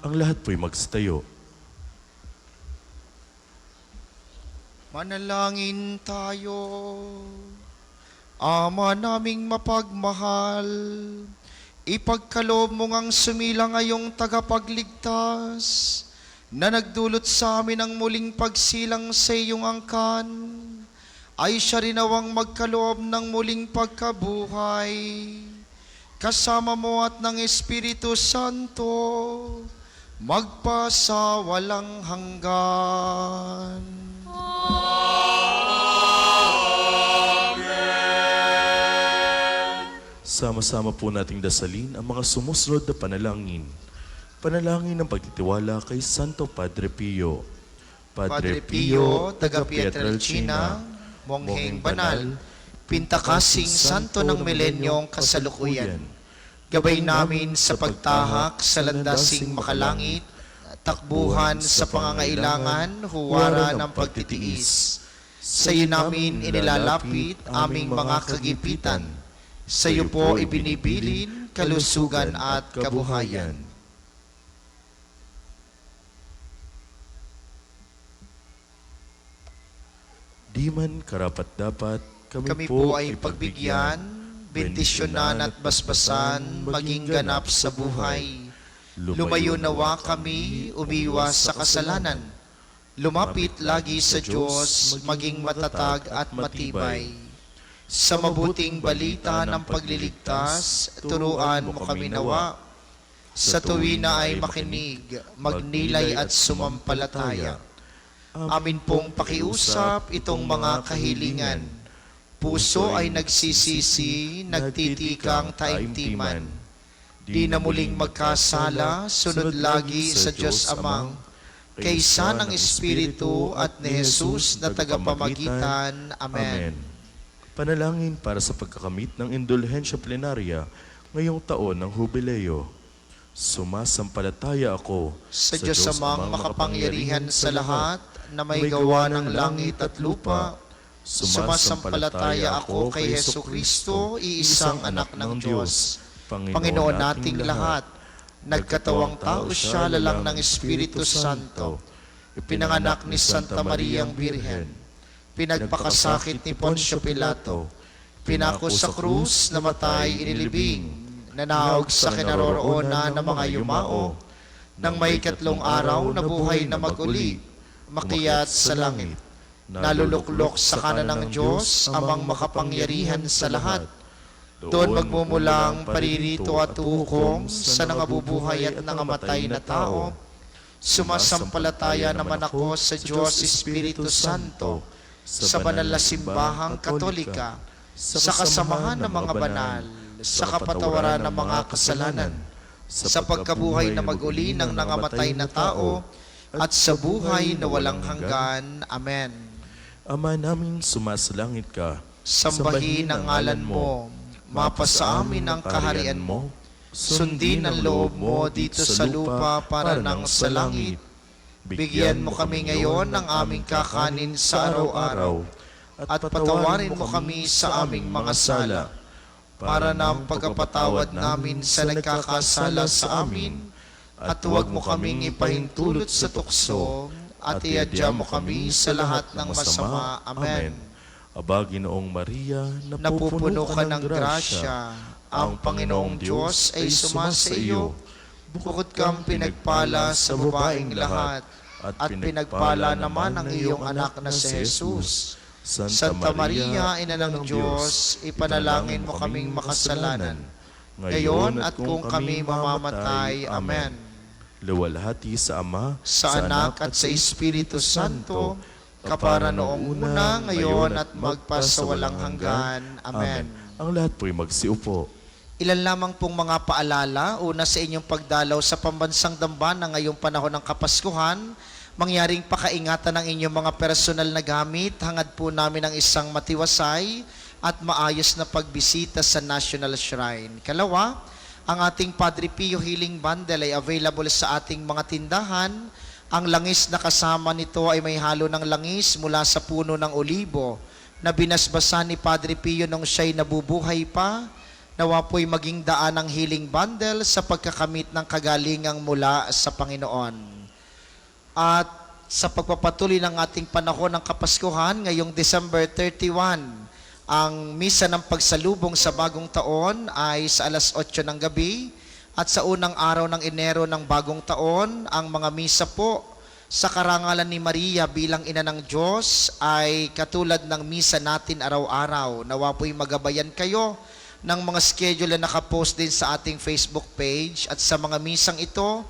Ang lahat po'y magstayo. Manalangin tayo. Ama naming mapagmahal, Ipagkaloob mo ngang sumila ngayong tagapagligtas na nagdulot sa amin ng muling pagsilang sa iyong angkan, ay siya rin nawang magkaloob ng muling pagkabuhay. Kasama mo at ng Espiritu Santo, magpasa walang hanggan. Sama-sama po nating dasalin ang mga sumusunod na panalangin. Panalangin ng pagtitiwala kay Santo Padre Pio. Padre Pio, taga Pietrelcina, mongheng banal, pintakasing santo ng milenyong kasalukuyan. Gabay namin sa pagtahak sa landasing makalangit, takbuhan sa pangangailangan, huwara ng pagtitiis. Sa iyo namin inilalapit aming mga kagipitan. Sa iyo po ibinibilin kalusugan at kabuhayan. Di man karapat-dapat, Kami po ay pagbigyan, bendisyonan at basbasan, maging ganap sa buhay. Lumayo nawa kami, umiwas sa kasalanan. Lumapit lagi sa Diyos, maging matatag at matibay. Sa mabuting balita ng pagliligtas, turuan mo kami nawa. Sa tuwina ay makinig, magnilay at sumampalataya. Amin pong pakiusap itong mga kahilingan. Puso ay nagsisisi, nagtitikang taimtiman. Di na muling magkasala, sunod lagi sa Diyos Amang, kaysa ng Espiritu at ni Jesus na tagapamagitan. Amen. Panalangin para sa pagkakamit ng indulhensya plenarya ngayong taon ng Hubileo. Sumasampalataya ako Sa Diyos Amang makapangyarihan sa lahat, na may gawa ng langit at lupa. Sumasampalataya ako kay Hesu Kristo, iisang anak ng Diyos, Panginoon nating lahat. Nagkatawang tao siya, lalang ng Espiritu Santo. Ipinanganak ni Santa Mariang Birhen. Pinagpakasakit ni Poncio Pilato. Pinako sa krus, namatay, inilibing. Nanaog sa kinaroroonan ng mga yumao. Nang may ikatlong araw, nabuhay na maguli. Makiyat sa langit. Naluluklok sa kanan ng Diyos, amang makapangyarihan sa lahat. Doon magmumulang paririto at hukom sa nangabubuhay at nangamatay na tao. Sumasampalataya naman ako sa Diyos Espiritu Santo, sa banal na simbahang katolika, sa kasamahan ng mga banal, sa kapatawaran ng mga kasalanan, sa pagkabuhay na maguli ng nangamatay na tao, at sa buhay na walang hanggan. Amen. Ama namin, sumasalangit ka. Sambahin ang ngalan mo, mapasa amin ang kaharian mo, sundin ang loob mo dito sa lupa para nang sa langit. Bigyan mo kami ngayon ng aming kakanin sa araw-araw, at patawarin mo kami sa aming mga sala, para na ang pagkapatawad namin sa nagkakasala sa amin, at huwag mo kaming ipahintulot sa tukso, at iadya mo kami sa lahat ng masama. Amen. Aba, Ginoong Maria, Napupuno ka ng grasya, ang Panginoong Diyos ay sumasa iyo. Bukod kang pinagpala sa babaeng lahat, at pinagpala naman ang iyong anak na si Jesus. Santa Maria, Ina ng Diyos, ipanalangin mo kaming makasalanan, ngayon at kung kami mamamatay. Amen. Luwalhati sa Ama, Sa Anak at sa Espiritu Santo, kapara noong una, ngayon at magpasawalang hanggan. Amen. Ang lahat po'y magsiupo. Ilan lamang pong mga paalala, una sa inyong pagdalaw sa pambansang dambana ngayong panahon ng Kapaskuhan, mangyaring pakaingatan ng inyong mga personal na gamit, hangad po namin ang isang matiwasay at maayos na pagbisita sa National Shrine. Kalawa, ang ating Padre Pio Healing Bundle ay available sa ating mga tindahan. Ang langis na kasama nito ay may halo ng langis mula sa puno ng olibo na binasbasan ni Padre Pio nung siya'y nabubuhay pa. Nawa po'y maging daan ng healing bundle sa pagkakamit ng kagalingang mula sa Panginoon. At sa pagpapatuloy ng ating panahon ng Kapaskuhan, ngayong December 31, Ang misa ng pagsalubong sa bagong taon ay sa alas 8 ng gabi at sa unang araw ng Enero ng bagong taon, ang mga misa po sa karangalan ni Maria bilang ina ng Diyos ay katulad ng misa natin araw-araw. Nawa po'y magabayan kayo ng mga schedule na nakapost din sa ating Facebook page, at sa mga misang ito,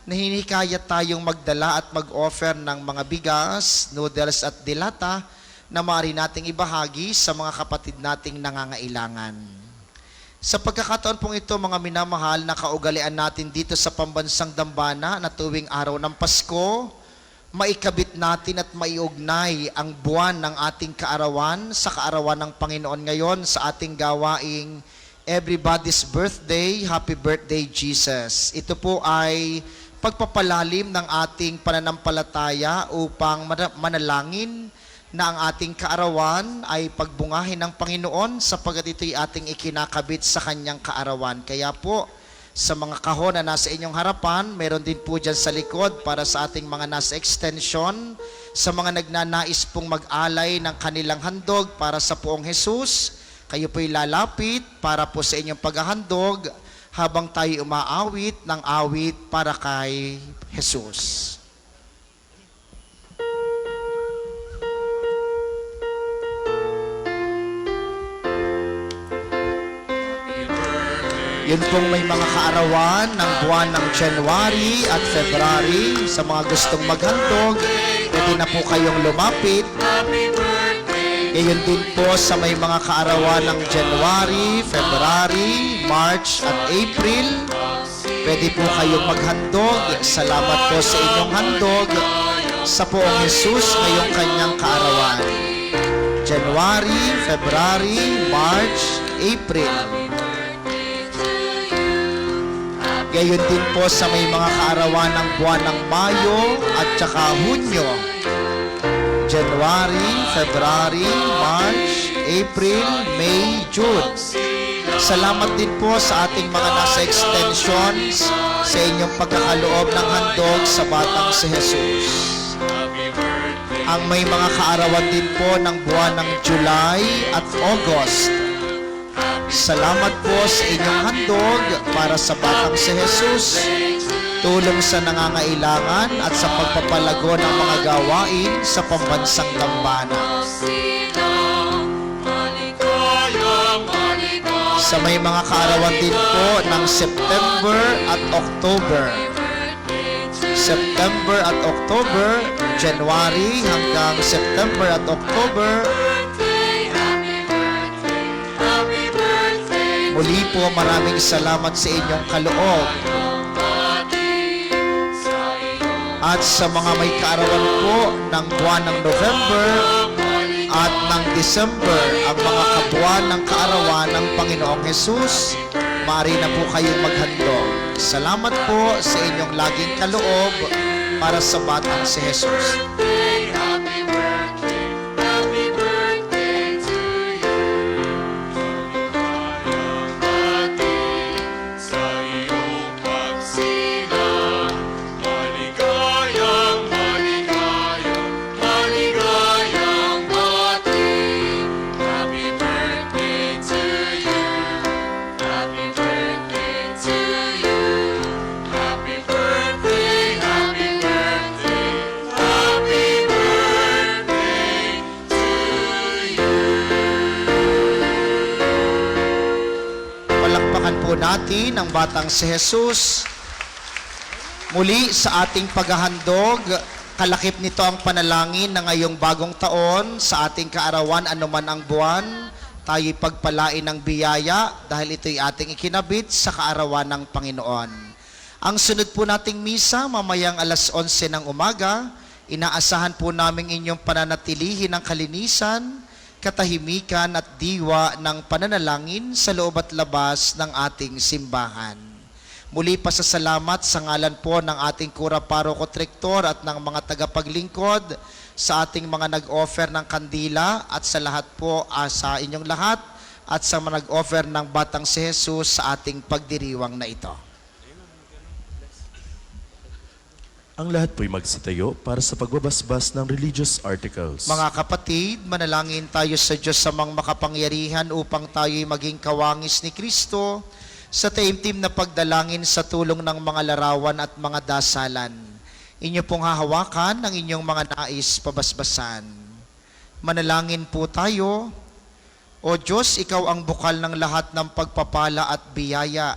nahinikayat tayong magdala at mag-offer ng mga bigas, noodles at dilata na maaari nating ibahagi sa mga kapatid nating nangangailangan. Sa pagkakataon pong ito, mga minamahal, na kaugalian natin dito sa pambansang dambana na tuwing araw ng Pasko, maikabit natin at maiugnay ang buwan ng ating kaarawan sa kaarawan ng Panginoon ngayon sa ating gawaing Everybody's Birthday, Happy Birthday Jesus. Ito po ay pagpapalalim ng ating pananampalataya upang manalangin na ang ating kaarawan ay pagbungahin ng Panginoon sapagkat ito'y ating ikinakabit sa kanyang kaarawan. Kaya po, sa mga kahon na nasa inyong harapan, meron din po dyan sa likod para sa ating mga nasa extension, sa mga nagnanais pong mag-alay ng kanilang handog para sa Poong Jesus, kayo po'y lalapit para po sa inyong paghahandog habang tayo umaawit ng awit para kay Jesus. Yun pong may mga kaarawan ng buwan ng January at February. Sa mga gustong maghandog, pwede na po kayong lumapit. Ngayon din po sa may mga kaarawan ng January, February, March at April, pwede po kayong maghandog. Salamat po sa inyong handog sa Poong Jesus ngayong kanyang kaarawan. January, February, March, April. Gayon din po sa may mga kaarawan ng buwan ng Mayo at saka Hunyo. January, February, March, April, May, June. Salamat din po sa ating mga nasa extensions sa inyong pagkakaloob ng handog sa batang si Jesus. Ang may mga kaarawan din po ng buwan ng July at August. Salamat po sa inyong handog para sa batang si Jesus, tulong sa nangangailangan at sa pagpapalago ng mga gawain sa pambansang dambana. Sa may mga kaarawan din po ng September at October. September at October, January hanggang September at October. Muli po, maraming salamat sa inyong kaloob. At sa mga may kaarawan po ng buwan ng November at ng December, ang mga kabuwan ng kaarawan ng Panginoong Jesus, maaari na po kayong maghandog. Salamat po sa inyong laging kaloob para sa batang si Jesus. Natin ang batang si Jesus. Muli sa ating paghahandog, kalakip nito ang panalangin na ngayong bagong taon sa ating kaarawan anuman ang buwan, tayo'y pagpalain ng biyaya dahil ito'y ating ikinabit sa kaarawan ng Panginoon. Ang sunod po nating misa mamayang alas 11 ng umaga, inaasahan po namin inyong pananatilihin ng kalinisan, katahimikan at diwa ng pananalangin sa loob at labas ng ating simbahan. Muli pasasalamat sa ngalan po ng ating Kura Paroko Trektor at ng mga tagapaglingkod sa ating mga nag-offer ng kandila at sa lahat po sa inyong lahat at sa mga nag-offer ng batang si Jesus sa ating pagdiriwang na ito. Ang lahat po'y magsitayo para sa pagbabasbas ng religious articles. Mga kapatid, manalangin tayo sa Diyos sa mga makapangyarihan upang tayo'y maging kawangis ni Kristo sa taimtim na pagdalangin sa tulong ng mga larawan at mga dasalan. Inyo pong hahawakan ang inyong mga nais pabasbasan. Manalangin po tayo. O Diyos, Ikaw ang bukal ng lahat ng pagpapala at biyaya.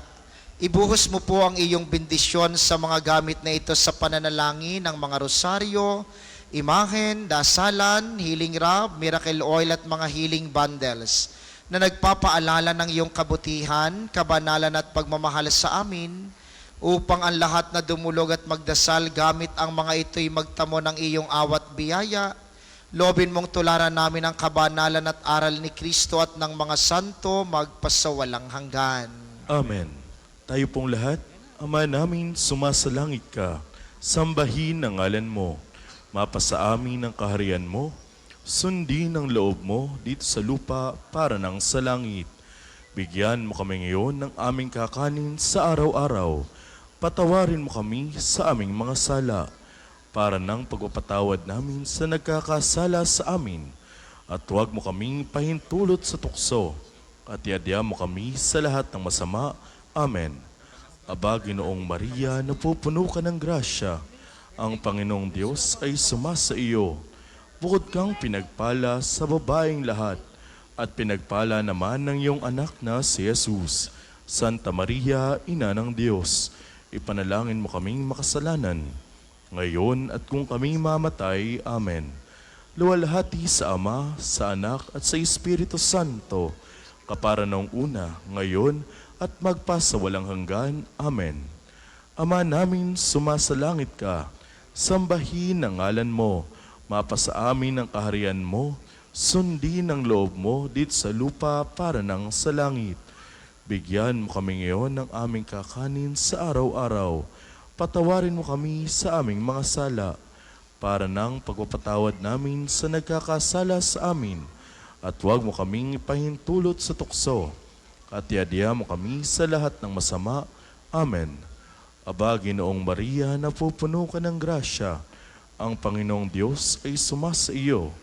Ibuhos mo po ang iyong bendisyon sa mga gamit na ito sa pananalangin ng mga rosaryo, imahen, dasalan, healing rub, miracle oil at mga healing bundles na nagpapaalala ng iyong kabutihan, kabanalan at pagmamahal sa amin upang ang lahat na dumulog at magdasal gamit ang mga ito'y magtamo ng iyong awat biyaya. Lobin mong tularan namin ang kabanalan at aral ni Kristo at ng mga santo magpasawalang hanggan. Amen. Tayo pong lahat, Ama namin, sumasalangit ka. Sambahin ang ngalan mo. Mapasa amin ang kaharian mo. Sundin ang loob mo dito sa lupa para nang sa langit. Bigyan mo kami ngayon ng aming kakanin sa araw-araw. Patawarin mo kami sa aming mga sala para nang pagpapatawad namin sa nagkakasala sa amin. At huwag mo kaming pahintulot sa tukso at iadya mo kami sa lahat ng masama. Amen. Aba, Ginoong Maria, napupuno ka ng grasya. Ang Panginoong Diyos ay sumasa iyo. Bukod kang pinagpala sa babaeng lahat, at pinagpala naman ng iyong anak na si Jesus. Santa Maria, Ina ng Diyos, ipanalangin mo kaming makasalanan, ngayon at kung kami mamatay. Amen. Luwalhati sa Ama, sa Anak at sa Espiritu Santo, kapara noong una, ngayon, at magpasawalang hanggan. Amen. Ama namin, sumasalangit ka. Sambahin ang ngalan mo. Mapasa amin ang kaharian mo. Sundin ang loob mo dito sa lupa para nang sa langit. Bigyan mo kami ngayon ng aming kakanin sa araw-araw. Patawarin mo kami sa aming mga sala para nang pagpapatawad namin sa nagkakasala sa amin. At huwag mo kaming ipahintulot sa tukso at iadya mo kami sa lahat ng masama. Amen. Aba, Ginoong Maria, napupuno ka ng grasya. Ang Panginoong Diyos ay sumasa iyo.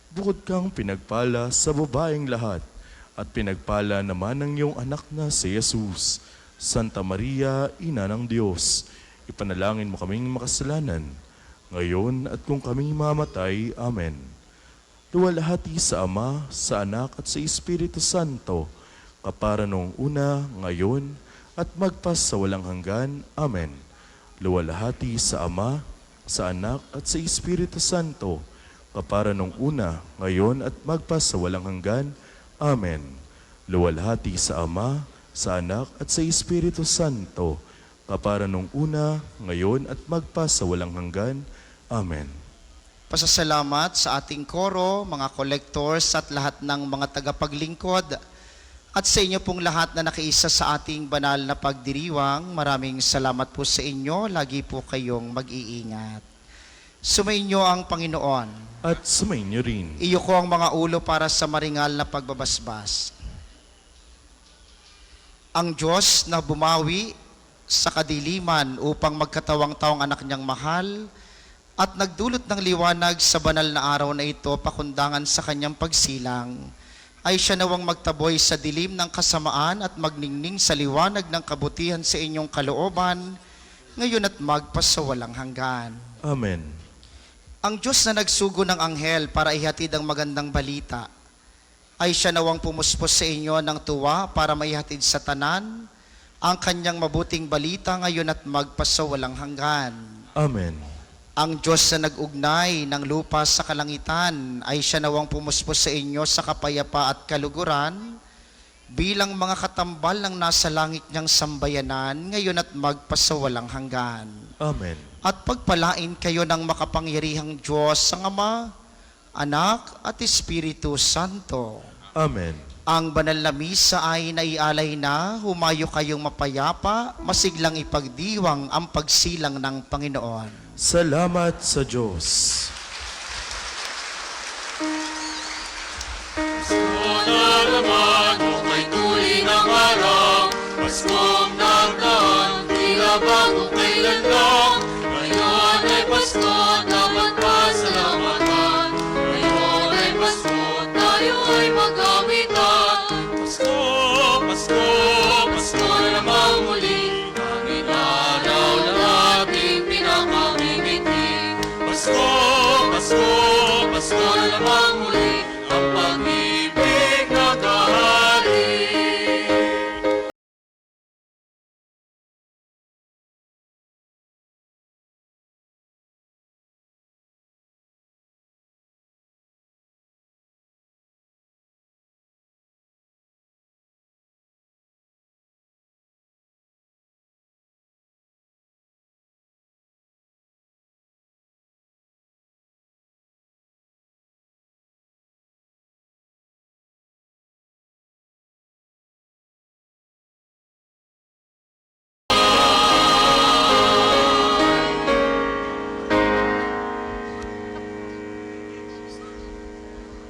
Bukod kang pinagpala sa babaeng lahat, at pinagpala naman ng iyong anak na si Jesus. Santa Maria, Ina ng Diyos, ipanalangin mo kaming makasalanan, ngayon at kung kami mamatay. Amen. Luwalhati sa Ama, sa Anak at sa Espiritu Santo, kapara noong una, ngayon, at magpasawalang hanggan. Amen. Luwalhati sa Ama, sa Anak at sa Espiritu Santo, kapara noong una, ngayon, at magpasawalang hanggan. Amen. Luwalhati sa Ama, sa Anak at sa Espiritu Santo, kapara noong una, ngayon, at magpasawalang hanggan. Amen. Pasasalamat sa ating koro, mga collectors at lahat ng mga tagapaglingkod. At sa inyo pong lahat na nakiisa sa ating banal na pagdiriwang, maraming salamat po sa inyo. Lagi po kayong mag-iingat. Sumainyo ang Panginoon. At sumainyo rin. Iyo ko ang mga ulo para sa maringal na pagbabasbas. Ang Diyos na bumawi sa kadiliman upang magkatawang-tawang anak niyang mahal at nagdulot ng liwanag sa banal na araw na ito pakundangan sa kanyang pagsilang, ay siya nawang magtaboy sa dilim ng kasamaan at magningning sa liwanag ng kabutihan sa inyong kalooban, ngayon at magpasawalang hanggan. Amen. Ang Diyos na nagsugo ng anghel para ihatid ang magandang balita, ay siya nawang pumuspos sa inyo ng tuwa para maihatid sa tanan ang kanyang mabuting balita ngayon at magpasawalang hanggan. Amen. Ang Diyos na nag-ugnay ng lupa sa kalangitan ay siya nawang pumuspos sa inyo sa kapayapa at kaluguran bilang mga katambal ng nasa langit niyang sambayanan ngayon at magpasawalang hanggan. Amen. At pagpalain kayo ng makapangyarihang Diyos ang Ama, Anak at Espiritu Santo. Amen. Ang banal na misa ay naialay na, humayo kayong mapayapa, masiglang ipagdiwang ang pagsilang ng Panginoon. Salamat sa Diyos. Una naman kung may tuloy ng araw, Paskong nagdaan, tila bago kailan lang, ngayon Pasko na namang muli,